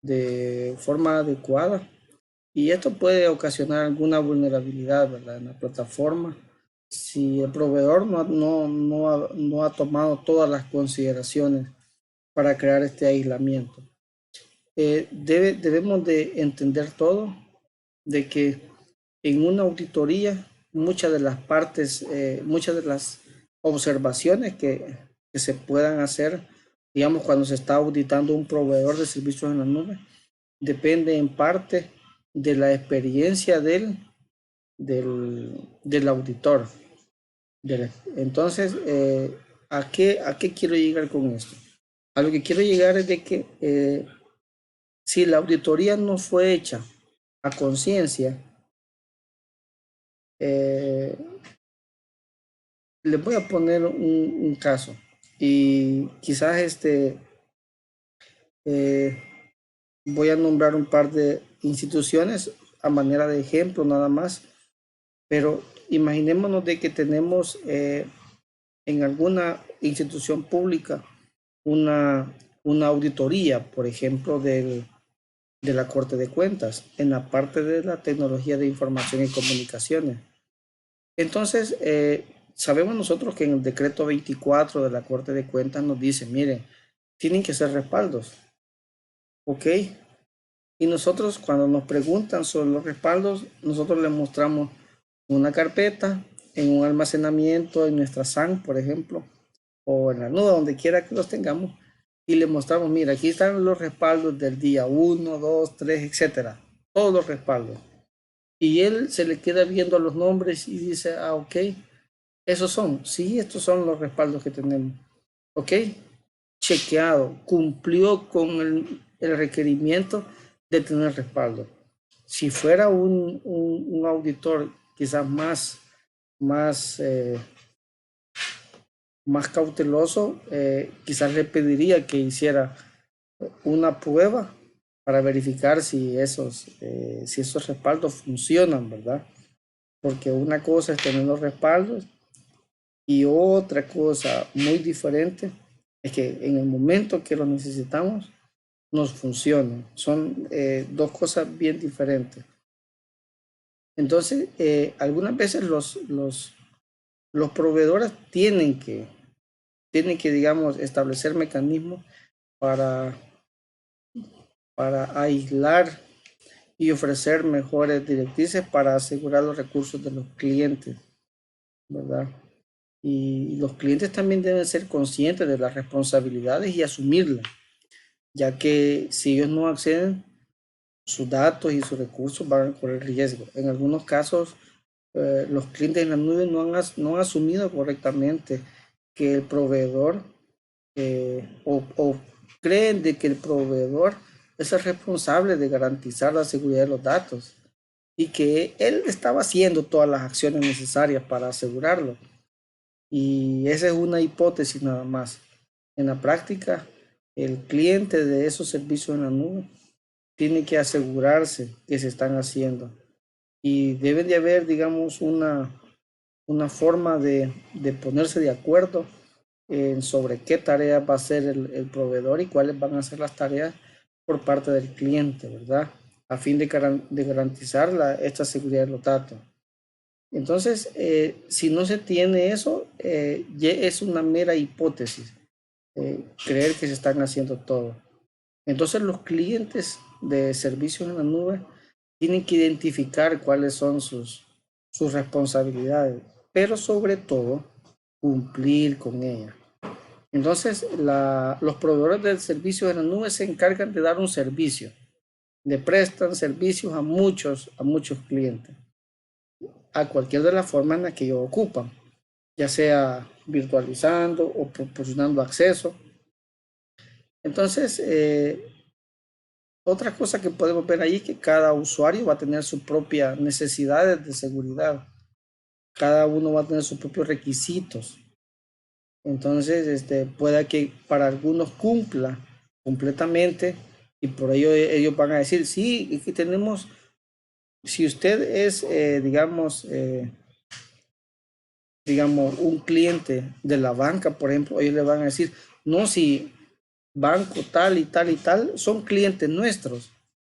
de forma adecuada. Y esto puede ocasionar alguna vulnerabilidad, ¿verdad?, en la plataforma. Si el proveedor no ha tomado todas las consideraciones para crear este aislamiento. Debemos de entender todo, de que en una auditoría muchas de las partes, muchas de las observaciones que se puedan hacer, digamos, cuando se está auditando un proveedor de servicios en la nube, depende en parte de la experiencia del auditor. Entonces, ¿a qué quiero llegar con esto? A lo que quiero llegar es de que si la auditoría no fue hecha a conciencia, les voy a poner un caso y quizás voy a nombrar un par de instituciones a manera de ejemplo nada más, pero imaginémonos de que tenemos en alguna institución pública una auditoría, por ejemplo, de la Corte de Cuentas, en la parte de la tecnología de información y comunicaciones. Entonces, sabemos nosotros que en el decreto 24 de la Corte de Cuentas nos dice, miren, tienen que ser respaldos, ¿ok? Y nosotros cuando nos preguntan sobre los respaldos, nosotros les mostramos una carpeta en un almacenamiento en nuestra SAN, por ejemplo, o en la nube, donde quiera que los tengamos, y les mostramos, mira, aquí están los respaldos del día 1, 2, 3, etcétera, todos los respaldos. Y él se le queda viendo los nombres y dice, ah, ok, esos son, sí, estos son los respaldos que tenemos, ok, chequeado, cumplió con el requerimiento de tener respaldo. Si fuera un auditor quizás más, más cauteloso, quizás le pediría que hiciera una prueba para verificar si esos respaldos funcionan, ¿verdad? Porque una cosa es tener los respaldos y otra cosa muy diferente es que en el momento que lo necesitamos nos funcione. Son dos cosas bien diferentes. Entonces, algunas veces los proveedores tienen que, digamos, establecer mecanismos para, para aislar y ofrecer mejores directrices para asegurar los recursos de los clientes, ¿verdad? Y los clientes también deben ser conscientes de las responsabilidades y asumirlas, ya que si ellos no acceden, sus datos y sus recursos van a correr riesgo. En algunos casos, los clientes en la nube no han asumido correctamente que el proveedor o creen de que el proveedor es el responsable de garantizar la seguridad de los datos y que él estaba haciendo todas las acciones necesarias para asegurarlo. Y esa es una hipótesis nada más. En la práctica, el cliente de esos servicios en la nube tiene que asegurarse que se están haciendo. Y debe de haber, digamos, una forma de ponerse de acuerdo sobre qué tareas va a hacer el proveedor y cuáles van a ser las tareas por parte del cliente, ¿verdad? A fin de garantizar esta seguridad de los datos. Entonces, si no se tiene eso, ya es una mera hipótesis, creer que se están haciendo todo. Entonces, los clientes de servicios en la nube tienen que identificar cuáles son sus responsabilidades, pero sobre todo cumplir con ellas. Entonces, los proveedores del servicio en la nube se encargan de dar un servicio, le prestan servicios a muchos clientes, a cualquier de las formas en las que ellos ocupan, ya sea virtualizando o proporcionando acceso. Entonces, otra cosa que podemos ver ahí es que cada usuario va a tener sus propias necesidades de seguridad. Cada uno va a tener sus propios requisitos. Entonces, puede que para algunos cumpla completamente y por ello ellos van a decir, sí, es que tenemos, si usted es, digamos, un cliente de la banca, por ejemplo, ellos le van a decir, no, si banco tal y tal y tal son clientes nuestros.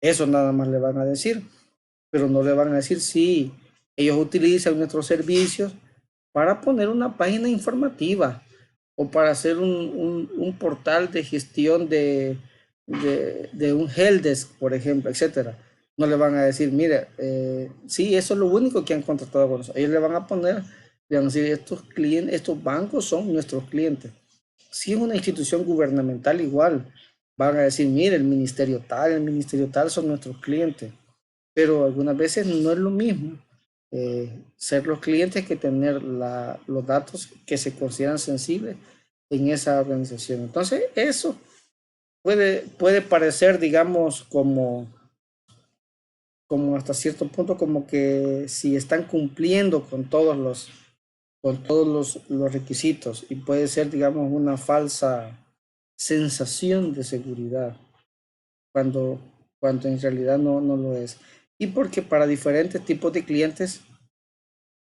Eso nada más le van a decir, pero no le van a decir si ellos utilizan nuestros servicios para poner una página informativa o para hacer un portal de gestión de un helpdesk, por ejemplo, etcétera. No le van a decir, mire, sí, eso es lo único que han contratado con nosotros. Ellos le van a poner, le van a decir, estos clientes, estos bancos son nuestros clientes. Si es una institución gubernamental, igual van a decir, mire, el ministerio tal son nuestros clientes. Pero algunas veces no es lo mismo ser los clientes que tener los datos que se consideran sensibles en esa organización. Entonces, eso puede parecer, digamos, como hasta cierto punto, como que si están cumpliendo con todos los requisitos, y puede ser, digamos, una falsa sensación de seguridad cuando, cuando en realidad no lo es. Y porque para diferentes tipos de clientes,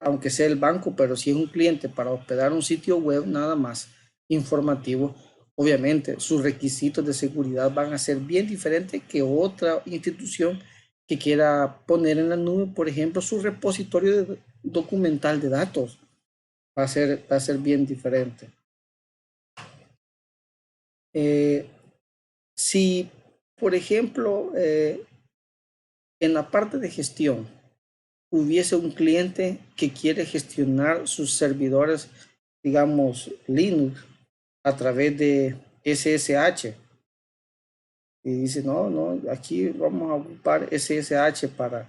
aunque sea el banco, pero si es un cliente para hospedar un sitio web nada más informativo, obviamente sus requisitos de seguridad van a ser bien diferentes que otra institución que quiera poner en la nube, por ejemplo, su repositorio documental de datos. Va a ser bien diferente. Si, por ejemplo, en la parte de gestión, hubiese un cliente que quiere gestionar sus servidores, digamos, Linux, a través de SSH, y dice, no, aquí vamos a ocupar SSH para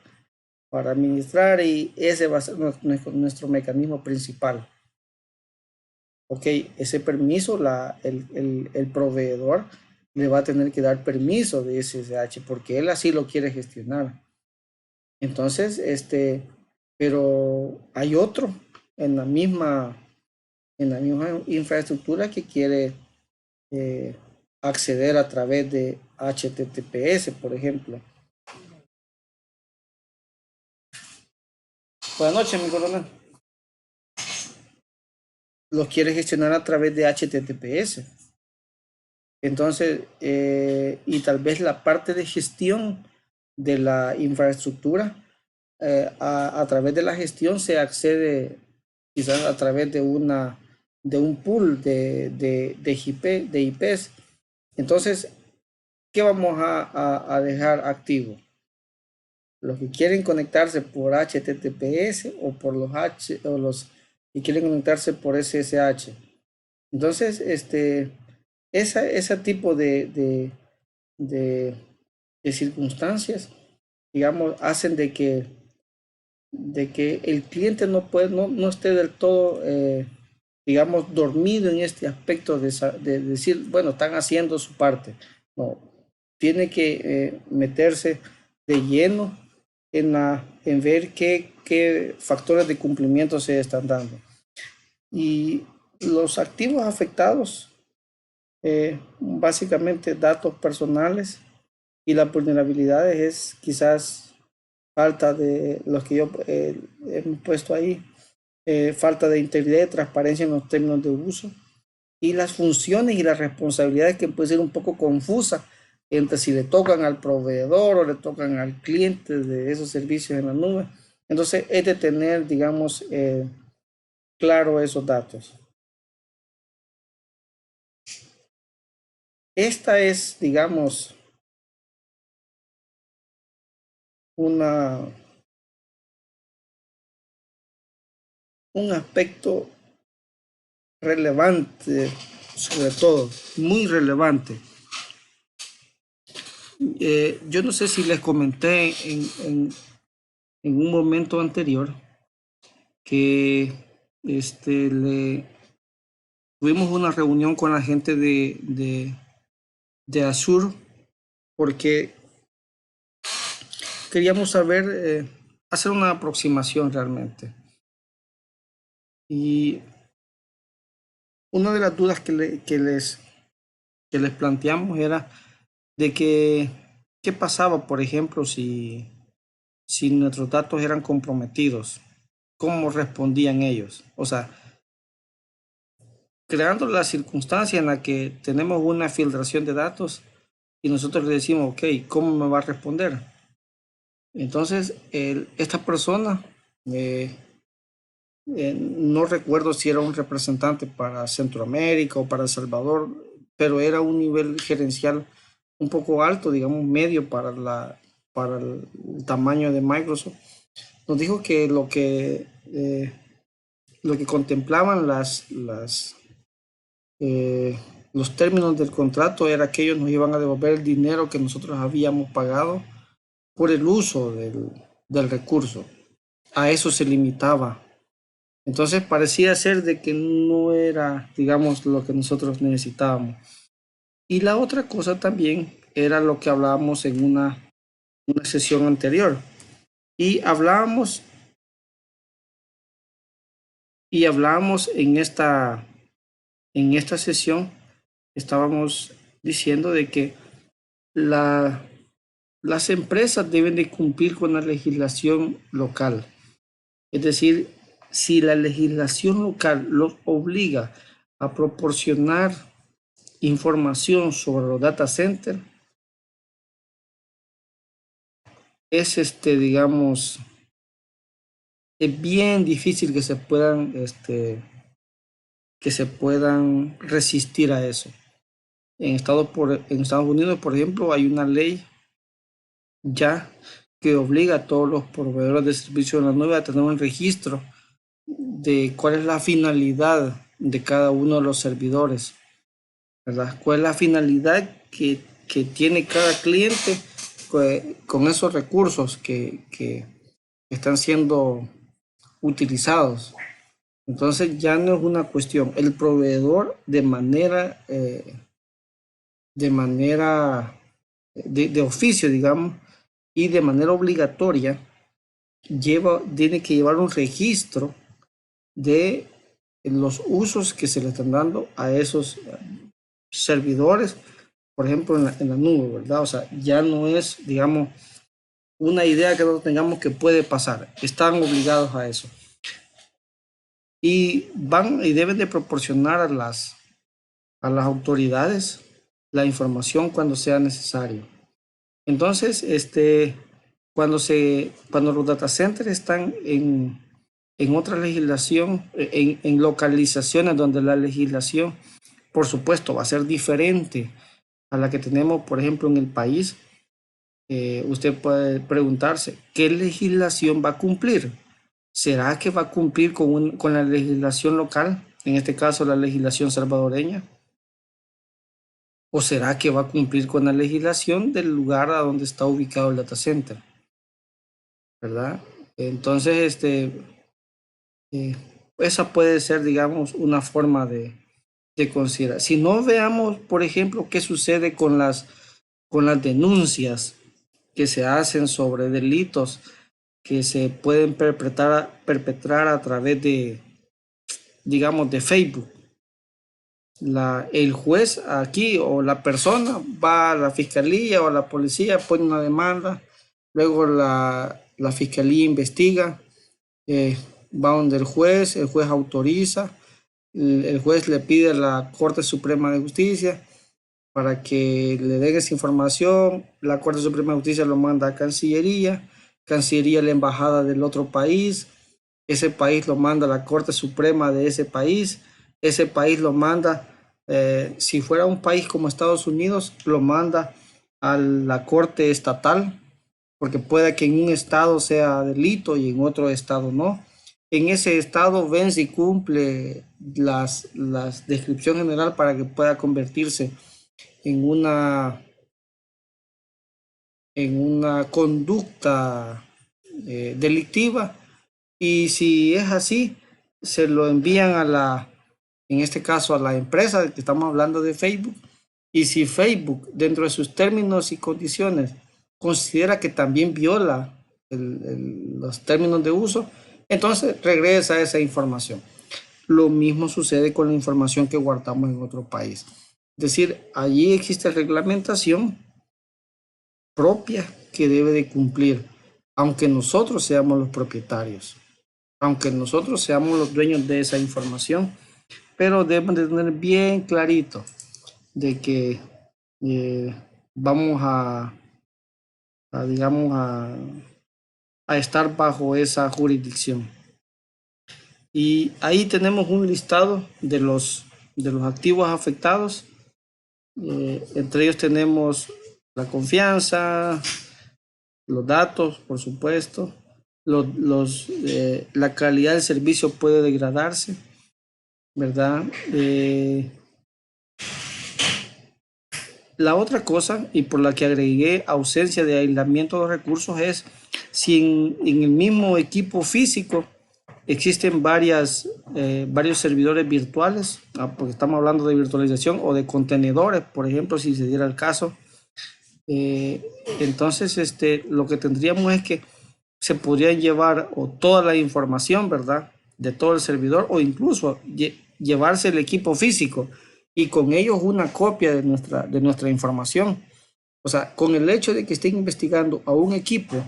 administrar y ese va a ser nuestro mecanismo principal. Ok, ese permiso, el proveedor le va a tener que dar permiso de SSH porque él así lo quiere gestionar. Entonces, pero hay otro en la misma infraestructura que quiere acceder a través de HTTPS, por ejemplo. Buenas noches, mi coronel. Los quiere gestionar a través de HTTPS. Entonces, y tal vez la parte de gestión de la infraestructura, a través de la gestión se accede quizás a través de un pool de IPs. Entonces, ¿qué vamos a dejar activo? Los que quieren conectarse por HTTPS o por los que quieren conectarse por SSH. Entonces, ese tipo de circunstancias, digamos, hacen de que el cliente no esté del todo, digamos, dormido en este aspecto de decir, bueno, están haciendo su parte. No, tiene que meterse de lleno en ver qué factores de cumplimiento se están dando. Y los activos afectados, básicamente datos personales, y las vulnerabilidades es quizás falta de los que yo hemos puesto ahí, falta de integridad y transparencia en los términos de uso, y las funciones y las responsabilidades que puede ser un poco confusa entre si le tocan al proveedor o le tocan al cliente de esos servicios en la nube. Entonces, es de tener, digamos, claro esos datos. Esta es, digamos, un aspecto relevante, sobre todo, muy relevante. Yo no sé si les comenté en un momento anterior que tuvimos una reunión con la gente de Azure porque queríamos saber, hacer una aproximación realmente. Y una de las dudas que les planteamos era de que qué pasaba, por ejemplo, si nuestros datos eran comprometidos, cómo respondían ellos. O sea, creando la circunstancia en la que tenemos una filtración de datos y nosotros le decimos, ok, ¿cómo me va a responder? Entonces, esta persona, no recuerdo si era un representante para Centroamérica o para El Salvador, pero era un nivel gerencial un poco alto, digamos medio para el tamaño de Microsoft. Nos dijo que lo que contemplaban los términos del contrato era que ellos nos iban a devolver el dinero que nosotros habíamos pagado por el uso del recurso. A eso se limitaba. Entonces parecía ser de que no era, digamos, lo que nosotros necesitábamos. Y la otra cosa también era lo que hablábamos en una sesión anterior. Y hablábamos en esta sesión, estábamos diciendo de que las empresas deben de cumplir con la legislación local. Es decir, si la legislación local los obliga a proporcionar información sobre los data centers, es digamos, es bien difícil que se puedan resistir a eso. En Estados Unidos, por ejemplo, hay una ley ya que obliga a todos los proveedores de servicios en la nube a tener un registro de cuál es la finalidad de cada uno de los servidores, ¿verdad? ¿Cuál es la finalidad que tiene cada cliente con esos recursos que están siendo utilizados? Entonces ya no es una cuestión. El proveedor de manera de oficio, digamos, y de manera obligatoria, tiene que llevar un registro de los usos que se le están dando a esos servidores, por ejemplo, en la nube, ¿verdad? O sea, ya no es, digamos, una idea que nosotros tengamos que puede pasar. Están obligados a eso. Y deben de proporcionar a las autoridades la información cuando sea necesario. Entonces, cuando los data centers están en otra legislación, en localizaciones donde la legislación, por supuesto, va a ser diferente a la que tenemos, por ejemplo, en el país, usted puede preguntarse, ¿qué legislación va a cumplir? ¿Será que va a cumplir con la legislación local, en este caso la legislación salvadoreña? ¿O será que va a cumplir con la legislación del lugar a donde está ubicado el data center? ¿Verdad? Entonces, esa puede ser, digamos, una forma de considerar. Si no, veamos, por ejemplo, qué sucede con las denuncias que se hacen sobre delitos que se pueden perpetrar a través de, digamos, de Facebook. El juez aquí o la persona va a la fiscalía o a la policía, pone una demanda, luego la fiscalía investiga, va donde el juez autoriza, el juez le pide a la Corte Suprema de Justicia para que le den esa información, la Corte Suprema de Justicia lo manda a Cancillería Cancillería, la embajada del otro país, ese país lo manda a la Corte Suprema de ese país lo manda, si fuera un país como Estados Unidos, lo manda a la Corte Estatal, porque puede que en un estado sea delito y en otro estado no. En ese estado vence y cumple las descripción general para que pueda convertirse en una conducta delictiva, y si es así, se lo envían en este caso a la empresa, que estamos hablando de Facebook, y si Facebook, dentro de sus términos y condiciones, considera que también viola los términos de uso, entonces regresa esa información. Lo mismo sucede con la información que guardamos en otro país. Es decir, allí existe reglamentación propia que debe de cumplir, aunque nosotros seamos los propietarios, aunque nosotros seamos los dueños de esa información, pero debemos de tener bien clarito de que vamos digamos, a estar bajo esa jurisdicción. Y ahí tenemos un listado de los activos afectados. Entre ellos tenemos la confianza, los datos, por supuesto, la calidad del servicio puede degradarse, ¿verdad? La otra cosa, y por la que agregué ausencia de aislamiento de recursos, es si en el mismo equipo físico existen varios servidores virtuales, porque estamos hablando de virtualización o de contenedores, por ejemplo, si se diera el caso. Entonces, lo que tendríamos es que se podría llevar o toda la información, ¿verdad?, de todo el servidor, o incluso llevarse el equipo físico y con ellos una copia de nuestra información. O sea, con el hecho de que estén investigando a un equipo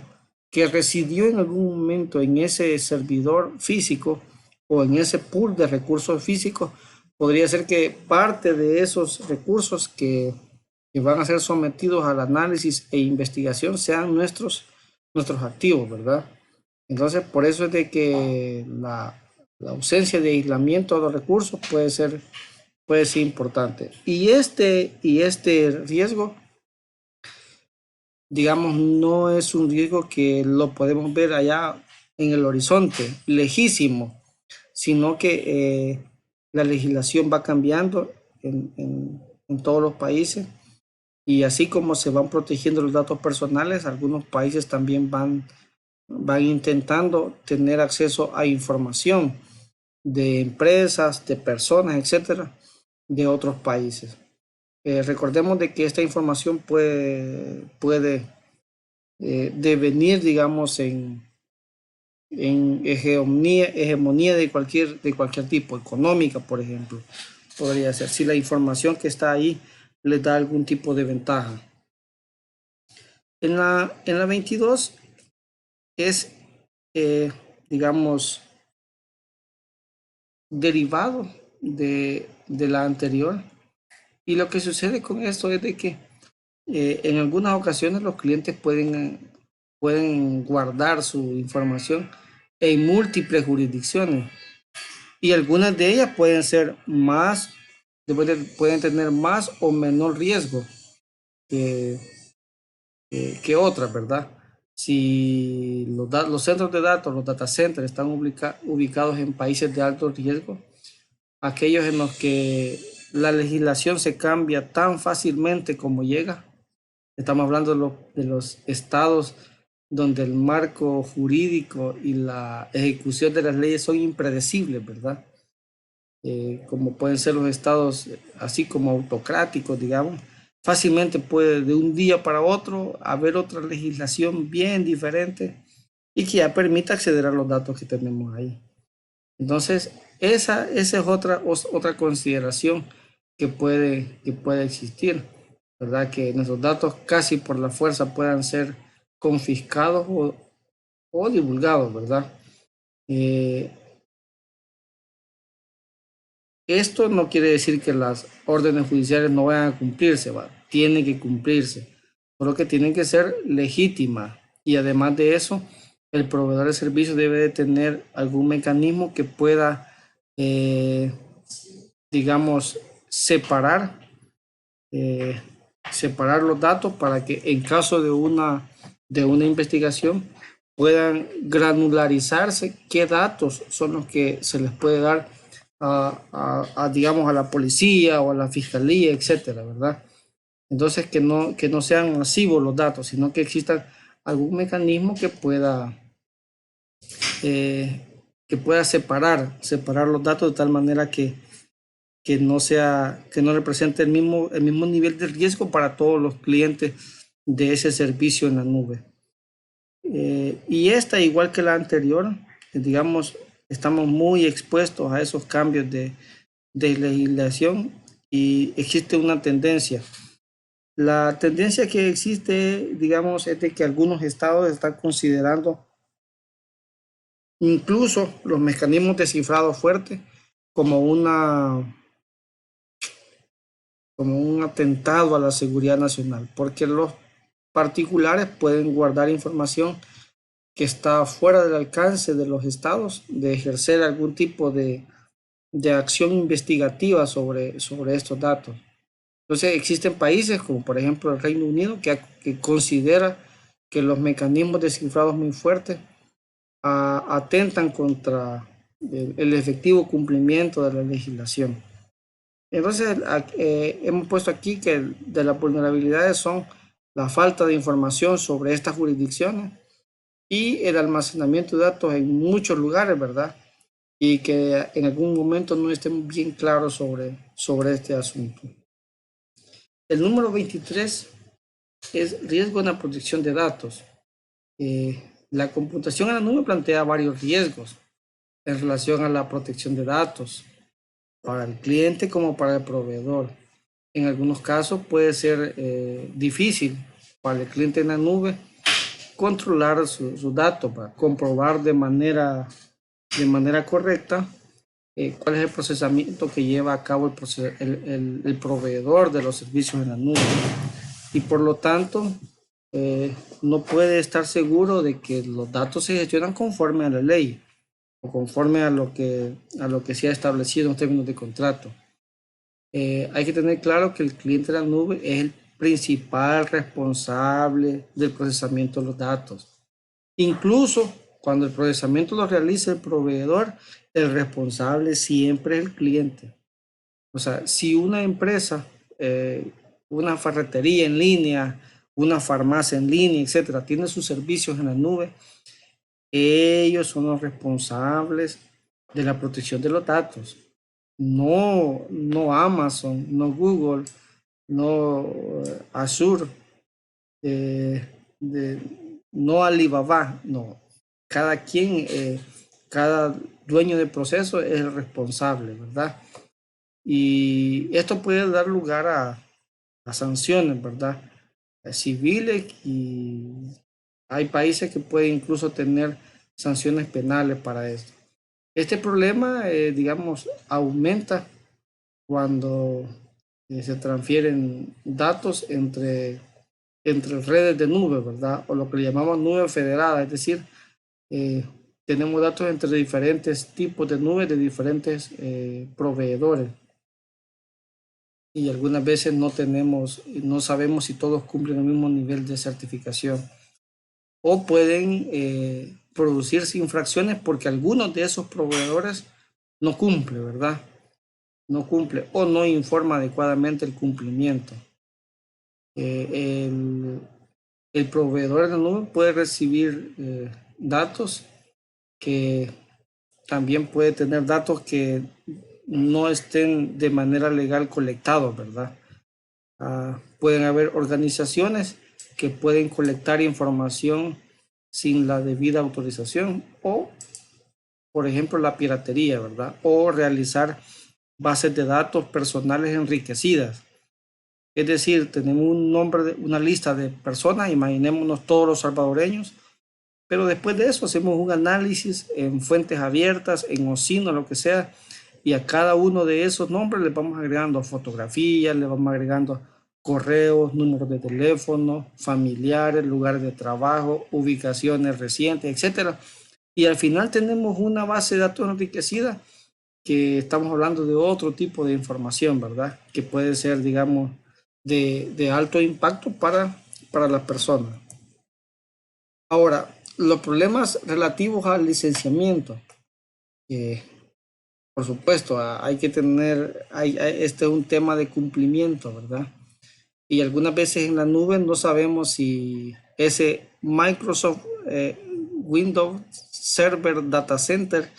que residió en algún momento en ese servidor físico o en ese pool de recursos físicos, podría ser que parte de esos recursos que van a ser sometidos al análisis e investigación sean nuestros activos, ¿verdad? Entonces, por eso es de que la ausencia de aislamiento de recursos puede ser importante. Y este riesgo, digamos, no es un riesgo que lo podemos ver allá en el horizonte, lejísimo, sino que la legislación va cambiando en todos los países, y así como se van protegiendo los datos personales, algunos países también van intentando tener acceso a información de empresas, de personas, etcétera, de otros países. Recordemos de que esta información puede devenir, digamos, en hegemonía de cualquier tipo, económica, por ejemplo, podría ser, si la información que está ahí les da algún tipo de ventaja. En la 22 es, digamos, derivado de la anterior, y lo que sucede con esto es de que en algunas ocasiones los clientes pueden guardar su información en múltiples jurisdicciones, y algunas de ellas pueden ser pueden tener más o menor riesgo que otras, ¿verdad? Si los centros de datos, los data centers, están ubicados en países de alto riesgo, aquellos en los que la legislación se cambia tan fácilmente como llega. Estamos hablando de los estados donde el marco jurídico y la ejecución de las leyes son impredecibles, ¿verdad? Como pueden ser los estados así como autocráticos, digamos. Fácilmente puede de un día para otro haber otra legislación bien diferente y que ya permita acceder a los datos que tenemos ahí. Entonces, esa es otra consideración que puede existir, ¿verdad? Que nuestros datos casi por la fuerza puedan ser confiscados o divulgados, ¿verdad? Esto no quiere decir que las órdenes judiciales no vayan a cumplirse, ¿va? Tienen que cumplirse, pero que tienen que ser legítimas, Y además de eso, el proveedor de servicios debe de tener algún mecanismo que pueda, digamos, separar, eh, separar los datos para que en caso de una investigación puedan granularizarse qué datos son los que se les puede dar digamos, a la policía o a la fiscalía, etcétera, ¿verdad? Entonces, que no sean masivos los datos, sino que exista algún mecanismo que pueda separar los datos de tal manera que no represente el mismo nivel de riesgo para todos los clientes de ese servicio en la nube. Y esta, igual que la anterior, digamos, estamos muy expuestos a esos cambios de legislación y existe una tendencia. La tendencia que existe, digamos, es de que algunos estados están considerando incluso los mecanismos de cifrado fuerte como como un atentado a la seguridad nacional, porque los particulares pueden guardar información que está fuera del alcance de los estados de ejercer algún tipo de acción investigativa sobre estos datos. Entonces existen países como por ejemplo el Reino Unido que considera que los mecanismos de cifrado muy fuertes atentan contra el efectivo cumplimiento de la legislación. Entonces hemos puesto aquí que de las vulnerabilidades son la falta de información sobre estas jurisdicciones y el almacenamiento de datos en muchos lugares, ¿verdad? Y que en algún momento no estén bien claros sobre este asunto. El número 23 es riesgo en la protección de datos. La computación en la nube plantea varios riesgos en relación a la protección de datos para el cliente como para el proveedor. En algunos casos puede ser difícil para el cliente en la nube controlar sus datos para comprobar de manera correcta cuál es el procesamiento que lleva a cabo el proveedor de los servicios en la nube. Y por lo tanto, no puede estar seguro de que los datos se gestionan conforme a la ley o conforme a lo que se ha establecido en términos de contrato. Hay que tener claro que el cliente de la nube es el principal responsable del procesamiento de los datos. Incluso cuando el procesamiento lo realiza el proveedor, el responsable siempre es el cliente. O sea, si una empresa, una ferretería en línea, una farmacia en línea, etcétera, tiene sus servicios en la nube, ellos son los responsables de la protección de los datos. No Amazon, no Google, no Azure, no Alibaba, no. Cada quien, cada dueño de proceso es el responsable, ¿verdad? Y esto puede dar lugar a sanciones, ¿verdad? Civiles, y hay países que pueden incluso tener sanciones penales para esto. Este problema, digamos, aumenta cuando se transfieren datos entre redes de nube, ¿verdad? O lo que le llamamos nube federada, es decir, tenemos datos entre diferentes tipos de nubes de diferentes proveedores. Y algunas veces no sabemos si todos cumplen el mismo nivel de certificación. O pueden producirse infracciones porque algunos de esos proveedores no cumplen, ¿verdad? No cumple o no informa adecuadamente el cumplimiento. El proveedor de la nube puede recibir datos que también puede tener datos que no estén de manera legal colectados, ¿verdad? Pueden haber organizaciones que pueden colectar información sin la debida autorización o, por ejemplo, la piratería, ¿verdad? O realizar bases de datos personales enriquecidas. Es decir, tenemos un nombre, una lista de personas, imaginémonos todos los salvadoreños, pero después de eso hacemos un análisis en fuentes abiertas, en Ocino, lo que sea, y a cada uno de esos nombres le vamos agregando fotografías, le vamos agregando correos, números de teléfono, familiares, lugares de trabajo, ubicaciones recientes, etcétera. Y al final tenemos una base de datos enriquecida que estamos hablando de otro tipo de información, ¿verdad? Que puede ser, digamos, de alto impacto para las personas. Ahora, los problemas relativos al licenciamiento. Por supuesto, hay que tener, este es un tema de cumplimiento, ¿verdad? Y algunas veces en la nube no sabemos si ese Microsoft Windows Server Data Center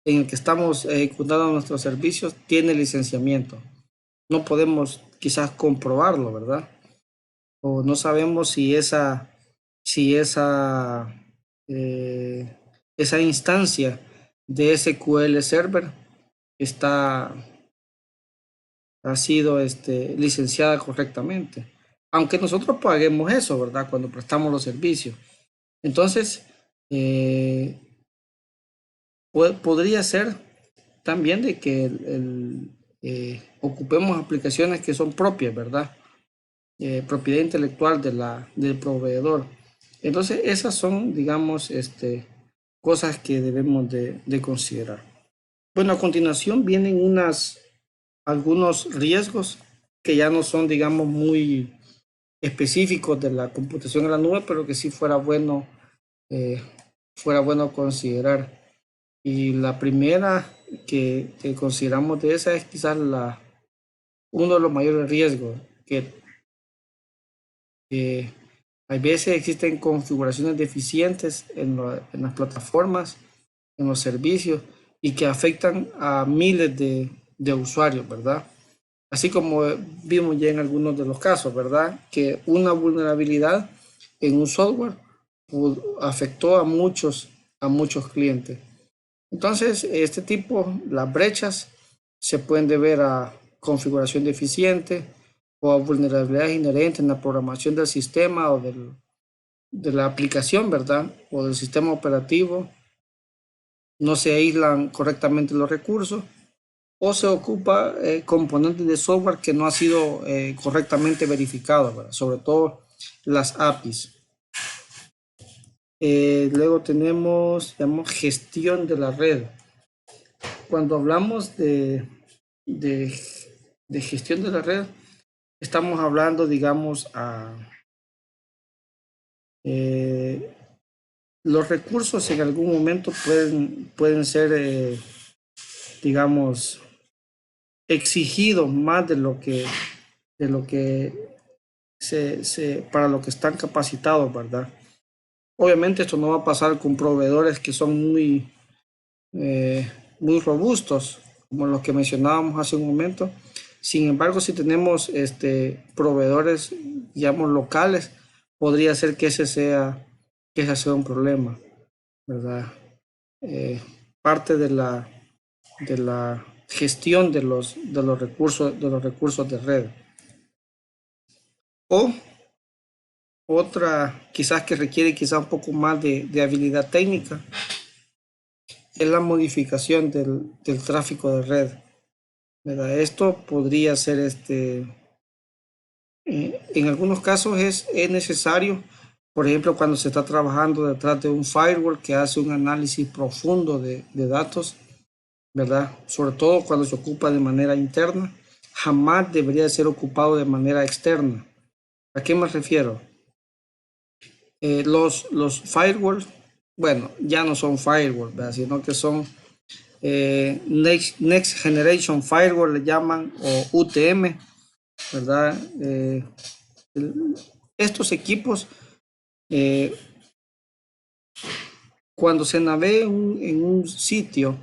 en el que estamos ejecutando nuestros servicios tiene licenciamiento. No podemos quizás comprobarlo, ¿verdad? O no sabemos si esa instancia de SQL Server está, ha sido licenciada correctamente. Aunque nosotros paguemos eso, ¿verdad? Cuando prestamos los servicios. Entonces, podría ser también de que ocupemos aplicaciones que son propias, ¿verdad? Propiedad intelectual del proveedor. Entonces, esas son, digamos, cosas que debemos de considerar. Bueno, a continuación vienen algunos riesgos que ya no son, digamos, muy específicos de la computación en la nube, pero que sí fuera bueno considerar. Y la primera que consideramos de esa es quizás uno de los mayores riesgos, que hay veces existen configuraciones deficientes en las plataformas, en los servicios, y que afectan a miles de usuarios, ¿verdad? Así como vimos ya en algunos de los casos, ¿verdad? Que una vulnerabilidad en un software afectó a muchos clientes. Entonces, este tipo, las brechas se pueden deber a configuración deficiente o a vulnerabilidades inherentes en la programación del sistema o de la aplicación, ¿verdad? O del sistema operativo. No se aíslan correctamente los recursos o se ocupa componentes de software que no ha sido correctamente verificado, ¿verdad? Sobre todo las APIs. Luego tenemos, digamos, gestión de la red. Cuando hablamos de gestión de la red, estamos hablando, digamos, los recursos en algún momento pueden ser, digamos, exigidos más de lo que para lo que están capacitados, ¿verdad? Obviamente esto no va a pasar con proveedores que son muy robustos, como los que mencionábamos hace un momento. Sin embargo, si tenemos proveedores, digamos, locales, podría ser que ese sea un problema, ¿verdad? Parte de la gestión de los recursos de red. O otra quizás que requiere quizás un poco más de habilidad técnica es la modificación del tráfico de red, ¿verdad? Esto podría ser en algunos casos es necesario, por ejemplo, cuando se está trabajando detrás de un firewall que hace un análisis profundo de datos, ¿verdad? Sobre todo cuando se ocupa de manera interna, jamás debería ser ocupado de manera externa. ¿A qué me refiero? Los firewalls, bueno, ya no son firewalls, ¿verdad? Sino que son Next Generation Firewall, le llaman, o UTM, ¿verdad? Estos equipos, cuando se navega en un sitio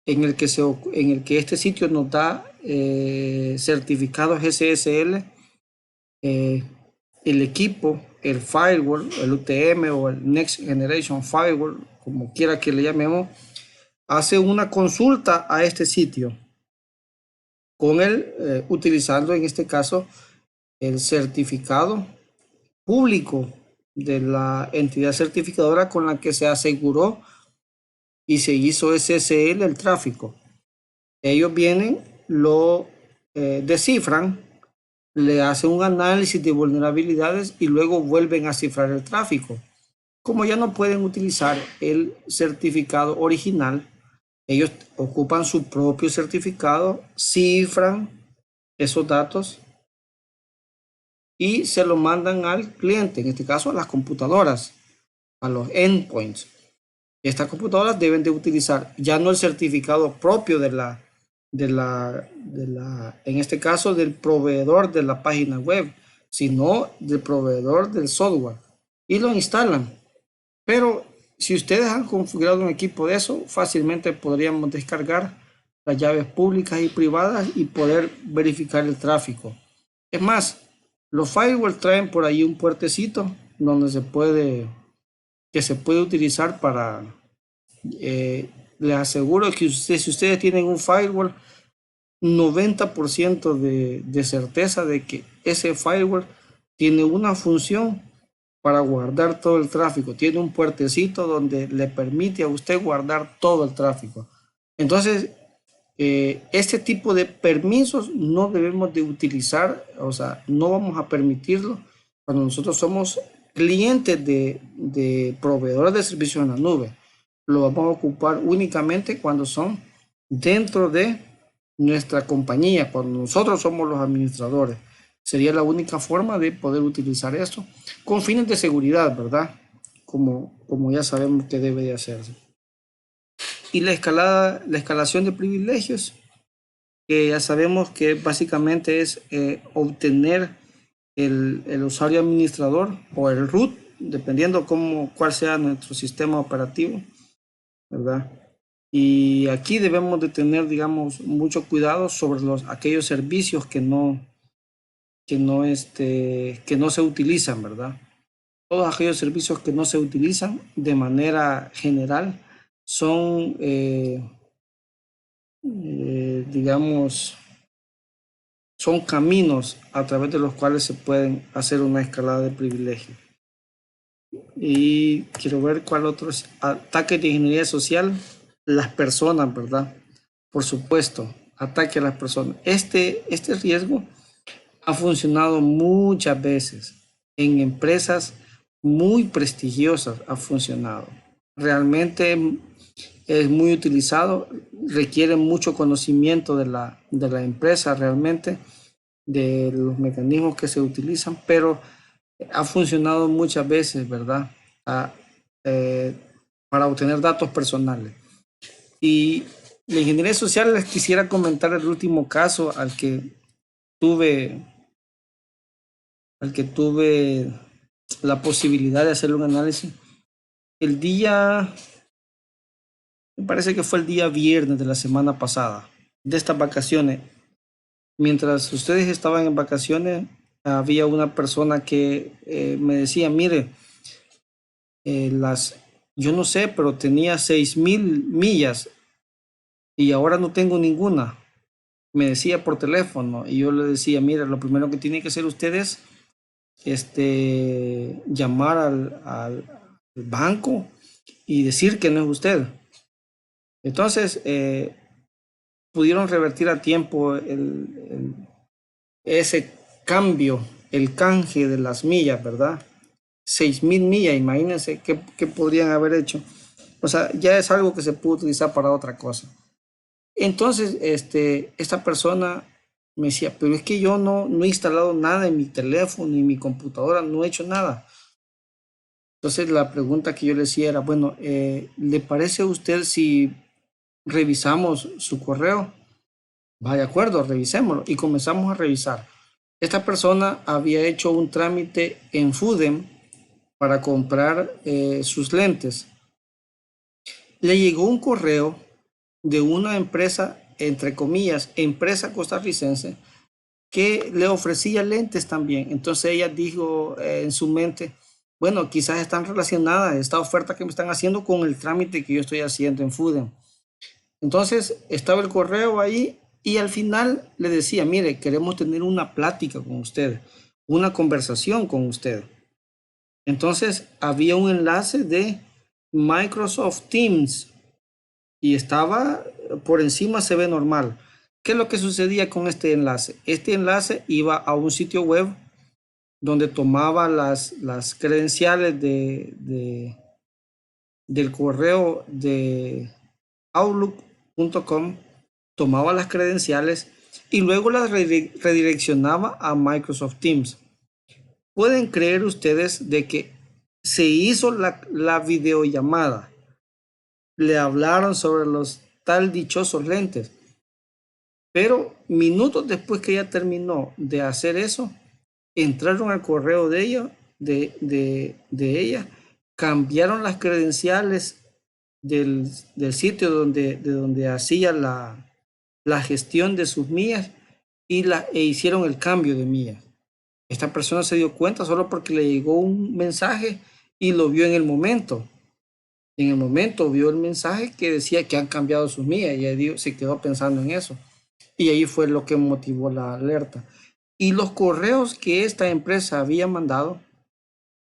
en el que este sitio nos da certificados SSL, el equipo, el firewall, el UTM o el Next Generation Firewall, como quiera que le llamemos, hace una consulta a este sitio con él, utilizando en este caso el certificado público de la entidad certificadora con la que se aseguró y se hizo SSL el tráfico. Ellos vienen, lo descifran le hacen un análisis de vulnerabilidades y luego vuelven a cifrar el tráfico. Como ya no pueden utilizar el certificado original, ellos ocupan su propio certificado, cifran esos datos y se lo mandan al cliente, en este caso a las computadoras, a los endpoints. Estas computadoras deben de utilizar ya no el certificado propio en este caso del proveedor de la página web, sino del proveedor del software y lo instalan. Pero si ustedes han configurado un equipo de eso, fácilmente podríamos descargar las llaves públicas y privadas y poder verificar el tráfico. Es más, los firewalls traen por ahí un puertecito donde que se puede utilizar para, les aseguro que si ustedes tienen un firewall, 90% de certeza de que ese firewall tiene una función para guardar todo el tráfico. Tiene un puertecito donde le permite a usted guardar todo el tráfico. Entonces, este tipo de permisos no debemos de utilizar, o sea, no vamos a permitirlo cuando nosotros somos clientes de proveedores de servicios en la nube. Lo vamos a ocupar únicamente cuando son dentro de nuestra compañía, cuando nosotros somos los administradores. Sería la única forma de poder utilizar esto con fines de seguridad, ¿verdad? Como ya sabemos que debe de hacerse. Y la escalación de privilegios, que ya sabemos que básicamente es obtener el usuario administrador o el root, dependiendo cuál sea nuestro sistema operativo, ¿verdad? Y aquí debemos de tener, digamos, mucho cuidado sobre aquellos servicios que no se utilizan, ¿verdad? Todos aquellos servicios que no se utilizan de manera general son, digamos, son caminos a través de los cuales se pueden hacer una escalada de privilegios. Y quiero ver cuál otro es. Ataque de ingeniería social, las personas, ¿verdad? Por supuesto, ataque a las personas. Este riesgo ha funcionado muchas veces en empresas muy prestigiosas, ha funcionado. Realmente es muy utilizado, requiere mucho conocimiento de la empresa realmente, de los mecanismos que se utilizan, pero ha funcionado muchas veces, ¿verdad? Para obtener datos personales. Y la ingeniería social, les quisiera comentar el último caso al que tuve la posibilidad de hacer un análisis. Me parece que fue el día viernes de la semana pasada, de estas vacaciones. Mientras ustedes estaban en vacaciones, había una persona que me decía, mire, yo no sé, pero tenía 6,000 millas y ahora no tengo ninguna. Me decía por teléfono y yo le decía, mire, lo primero que tiene que hacer usted es llamar al banco y decir que no es usted. Entonces, pudieron revertir a tiempo ese cambio, el canje de las millas, ¿verdad? 6,000 millas, imagínense qué podrían haber hecho. O sea, ya es algo que se puede utilizar para otra cosa. Entonces, esta persona me decía, pero es que yo no he instalado nada en mi teléfono ni en mi computadora, no he hecho nada. Entonces, la pregunta que yo le decía era, bueno, ¿le parece a usted si revisamos su correo? Va de acuerdo, revisémoslo. Y comenzamos a revisar. Esta persona había hecho un trámite en Fudem para comprar sus lentes. Le llegó un correo de una empresa, entre comillas, empresa costarricense, que le ofrecía lentes también. Entonces ella dijo en su mente, bueno, quizás están relacionadas esta oferta que me están haciendo con el trámite que yo estoy haciendo en Fudem. Entonces estaba el correo ahí y al final le decía, mire, queremos tener una plática con usted, una conversación con usted. Entonces había un enlace de Microsoft Teams y estaba por encima, se ve normal. ¿Qué es lo que sucedía con este enlace? Este enlace iba a un sitio web donde tomaba las credenciales del correo de outlook.com, tomaba las credenciales y luego las redireccionaba a Microsoft Teams. ¿Pueden creer ustedes de que se hizo la videollamada? Le hablaron sobre los tal dichosos lentes, pero minutos después que ella terminó de hacer eso, entraron al correo de ella, de ella, cambiaron las credenciales del sitio de donde hacía la gestión de sus millas e hicieron el cambio de millas. Esta persona se dio cuenta solo porque le llegó un mensaje y lo vio en el momento. En el momento vio el mensaje que decía que han cambiado sus millas y ella se quedó pensando en eso. Y ahí fue lo que motivó la alerta. Y los correos que esta empresa había mandado,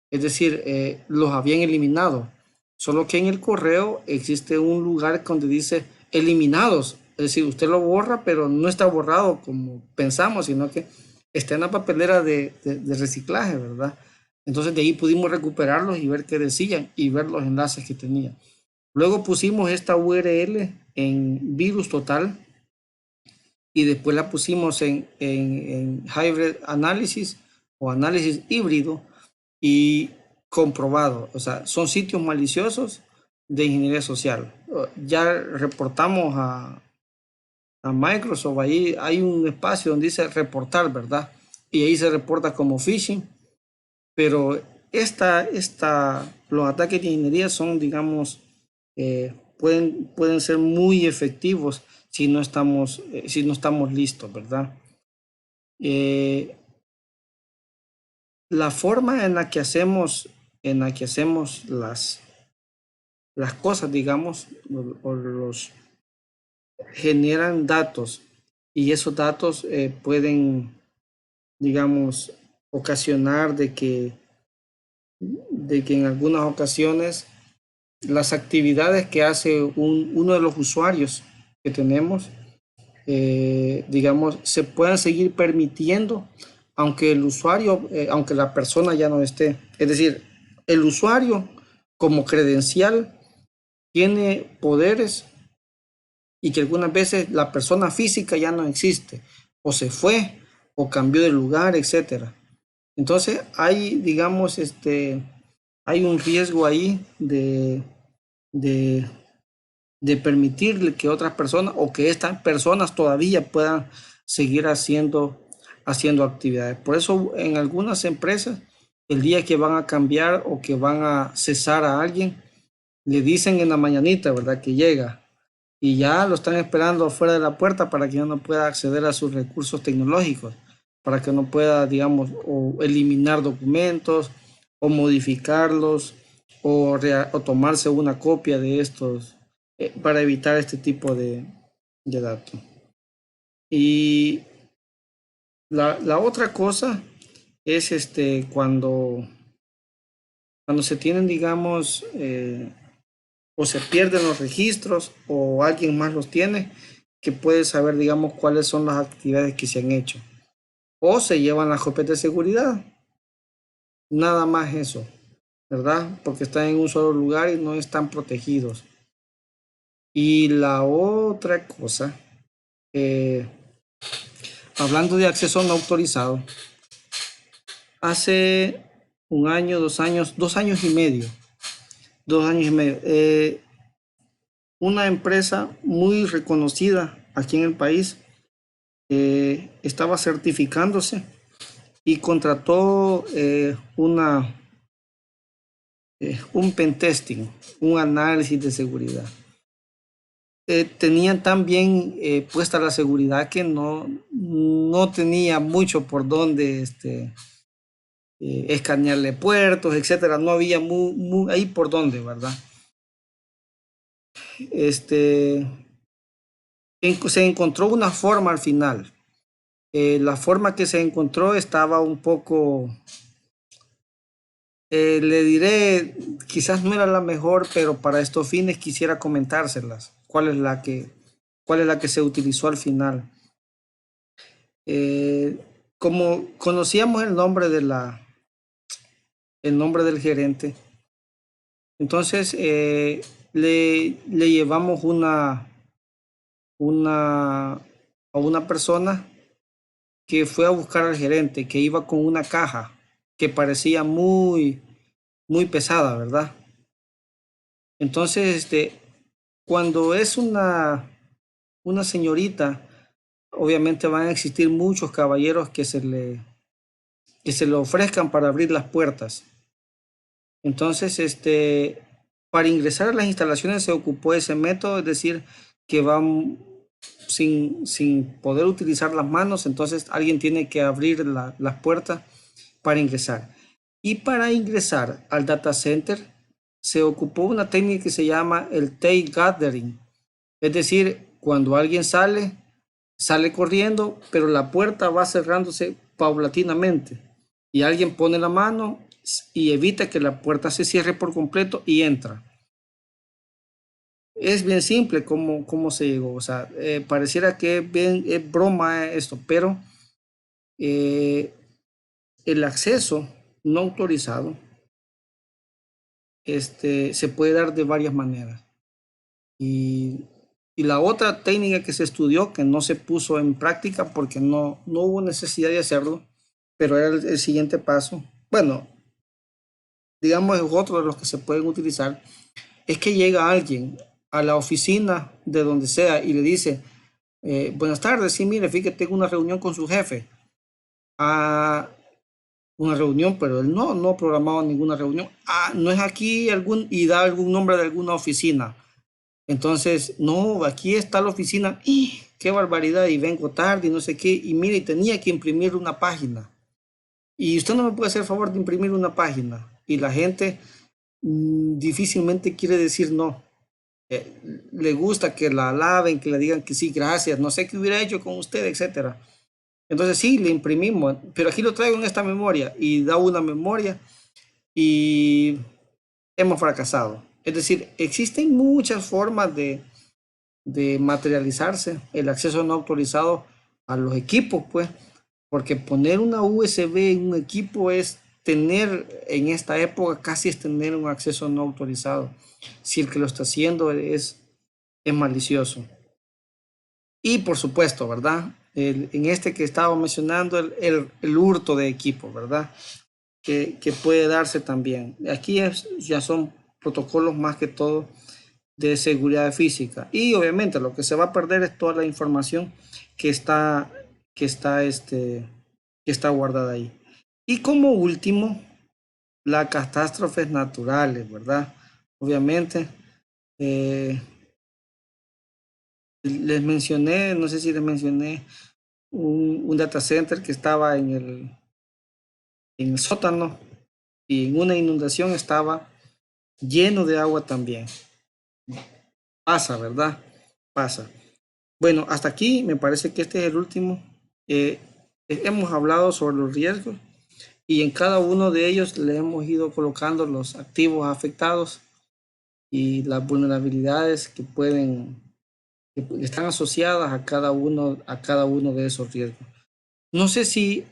es decir, los habían eliminado. Solo que en el correo existe un lugar donde dice eliminados. Es decir, usted lo borra, pero no está borrado como pensamos, sino que está en la papelera de reciclaje, ¿verdad? Entonces de ahí pudimos recuperarlos y ver qué decían y ver los enlaces que tenían. Luego pusimos esta URL en Virus Total y después la pusimos en Hybrid Analysis o análisis híbrido y comprobado. O sea, son sitios maliciosos de ingeniería social. Ya reportamos a Microsoft, ahí hay un espacio donde dice reportar, ¿verdad? Y ahí se reporta como phishing, pero los ataques de ingeniería son, digamos, pueden ser muy efectivos si no estamos listos, ¿verdad? La forma en la que hacemos las cosas, digamos, generan datos y esos datos pueden, digamos, ocasionar de que en algunas ocasiones las actividades que hace uno de los usuarios que tenemos, digamos, se puedan seguir permitiendo, aunque el usuario, aunque la persona ya no esté. Es decir, el usuario como credencial tiene poderes y que algunas veces la persona física ya no existe, o se fue, o cambió de lugar, etcétera. Entonces hay, digamos, hay un riesgo ahí de permitirle que otras personas o que estas personas todavía puedan seguir haciendo actividades. Por eso en algunas empresas, el día que van a cambiar o que van a cesar a alguien, le dicen en la mañanita, ¿verdad? Que llega y ya lo están esperando afuera de la puerta para que no pueda acceder a sus recursos tecnológicos, para que no pueda, digamos, o eliminar documentos o modificarlos o tomarse una copia de estos para evitar este tipo de datos. Y la otra cosa es cuando se tienen, digamos, o se pierden los registros o alguien más los tiene, que puede saber, digamos, cuáles son las actividades que se han hecho. O se llevan las copias de seguridad. Nada más eso, ¿verdad? Porque están en un solo lugar y no están protegidos. Y la otra cosa, hablando de acceso no autorizado, hace un año, 2 años, 2 años y medio, una empresa muy reconocida aquí en el país estaba certificándose y contrató un pentesting, un análisis de seguridad. Tenían tan bien puesta la seguridad que no tenía mucho por dónde escanearle puertos, etcétera. No había ahí por dónde, ¿verdad? Se encontró una forma al final. La forma que se encontró estaba un poco, le diré, quizás no era la mejor, pero para estos fines quisiera comentárselas. ¿Cuál es la que se utilizó al final? Como conocíamos el nombre del gerente, entonces le llevamos a una persona que fue a buscar al gerente, que iba con una caja que parecía muy pesada, ¿verdad? Entonces, cuando es una señorita, obviamente van a existir muchos caballeros que se le ofrezcan para abrir las puertas. Entonces, para ingresar a las instalaciones se ocupó ese método, es decir, que van sin poder utilizar las manos, entonces alguien tiene que abrir las puertas para ingresar. Y para ingresar al data center se ocupó una técnica que se llama el tail gathering, es decir, cuando alguien sale corriendo, pero la puerta va cerrándose paulatinamente y alguien pone la mano y evita que la puerta se cierre por completo y entra. Es bien simple cómo se llegó, o sea, pareciera que es broma esto, pero eh, el acceso no autorizado se puede dar de varias maneras. Y, y la otra técnica que se estudió, que no se puso en práctica porque no hubo necesidad de hacerlo, pero era el siguiente paso. Bueno, digamos, es otro de los que se pueden utilizar, es que llega alguien a la oficina de donde sea y le dice, buenas tardes, sí, mire, fíjate, tengo una reunión con su jefe. Ah, una reunión, pero él no programaba ninguna reunión. Ah, no es aquí y da algún nombre de alguna oficina. Entonces, no, aquí está la oficina. ¡Y qué barbaridad! Y vengo tarde y no sé qué. Y mire, tenía que imprimir una página. Y usted no me puede hacer el favor de imprimir una página. Y la gente difícilmente quiere decir no. Le gusta que la alaben, que le digan que sí, gracias, no sé qué hubiera hecho con usted, etcétera. Entonces sí, le imprimimos, pero aquí lo traigo en esta memoria y da una memoria y hemos fracasado. Es decir, existen muchas formas de materializarse el acceso no autorizado a los equipos, pues, porque poner una USB en un equipo es tener, en esta época, casi es tener un acceso no autorizado, si el que lo está haciendo es malicioso. Y por supuesto, ¿verdad? En este que estaba mencionando, el hurto de equipo, ¿verdad? Que puede darse también. Aquí ya son protocolos más que todo de seguridad física. Y obviamente lo que se va a perder es toda la información que está, que está, que está guardada ahí. Y como último, las catástrofes naturales, ¿verdad? Obviamente, eh, les mencioné, no sé si les mencioné, un data center que estaba en el sótano y en una inundación estaba lleno de agua también. Pasa, ¿verdad? Pasa. Bueno, hasta aquí me parece que este es el último. Hemos hablado sobre los riesgos y en cada uno de ellos le hemos ido colocando los activos afectados y las vulnerabilidades que están asociadas a cada uno de esos riesgos. No sé si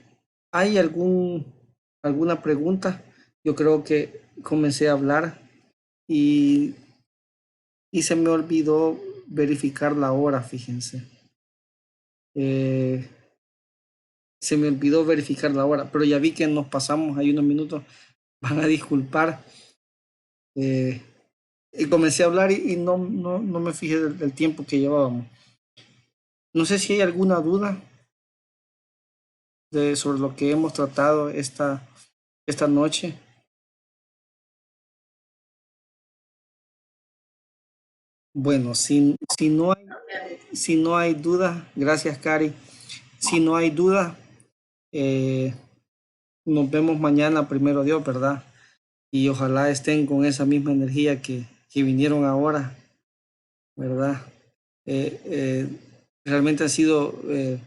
hay alguna pregunta. Yo creo que comencé a hablar y, y se me olvidó verificar la hora, fíjense. Eh, Se me olvidó verificar la hora, pero ya vi que nos pasamos ahí unos minutos. Van a disculpar. Eh, y comencé a hablar y no me fijé del tiempo que llevábamos. No sé si hay alguna duda sobre lo que hemos tratado esta noche. Bueno, si no hay duda, gracias, Cari. Si no hay duda, eh, nos vemos mañana, primero Dios, ¿verdad? Y ojalá estén con esa misma energía que vinieron ahora, ¿verdad? Realmente se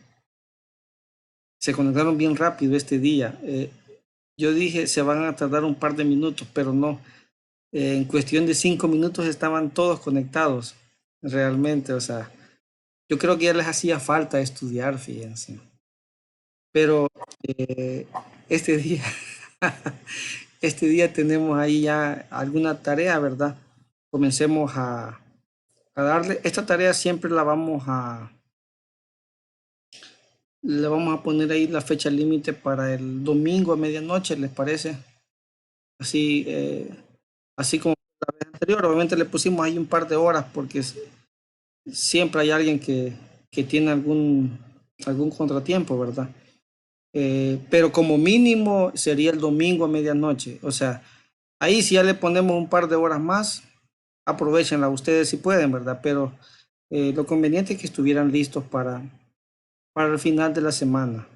conectaron bien rápido este día. Yo dije, se van a tardar un par de minutos, pero no. En cuestión de 5 minutos estaban todos conectados, realmente. O sea, yo creo que ya les hacía falta estudiar, fíjense. pero este día, este día tenemos ahí ya alguna tarea, ¿verdad? Comencemos a darle. Esta tarea siempre le vamos a poner ahí la fecha límite para el domingo a medianoche, ¿les parece? Así, así como la vez anterior. Obviamente le pusimos ahí un par de horas porque siempre hay alguien que tiene algún contratiempo, ¿verdad? Pero como mínimo sería el domingo a medianoche. O sea, ahí si ya le ponemos un par de horas más, aprovechenla ustedes si pueden, ¿verdad? Pero lo conveniente es que estuvieran listos para el final de la semana.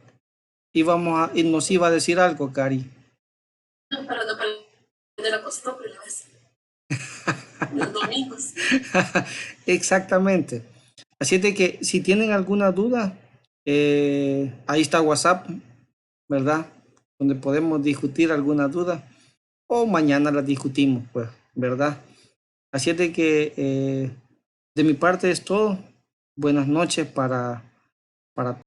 Y nos iba a decir algo, Cari. No, para no perder la costumbre, los domingos. Exactamente. Así es de que si tienen alguna duda, ahí está WhatsApp, ¿verdad? Donde podemos discutir alguna duda o mañana la discutimos, pues, ¿verdad? Así es de que de mi parte es todo. Buenas noches para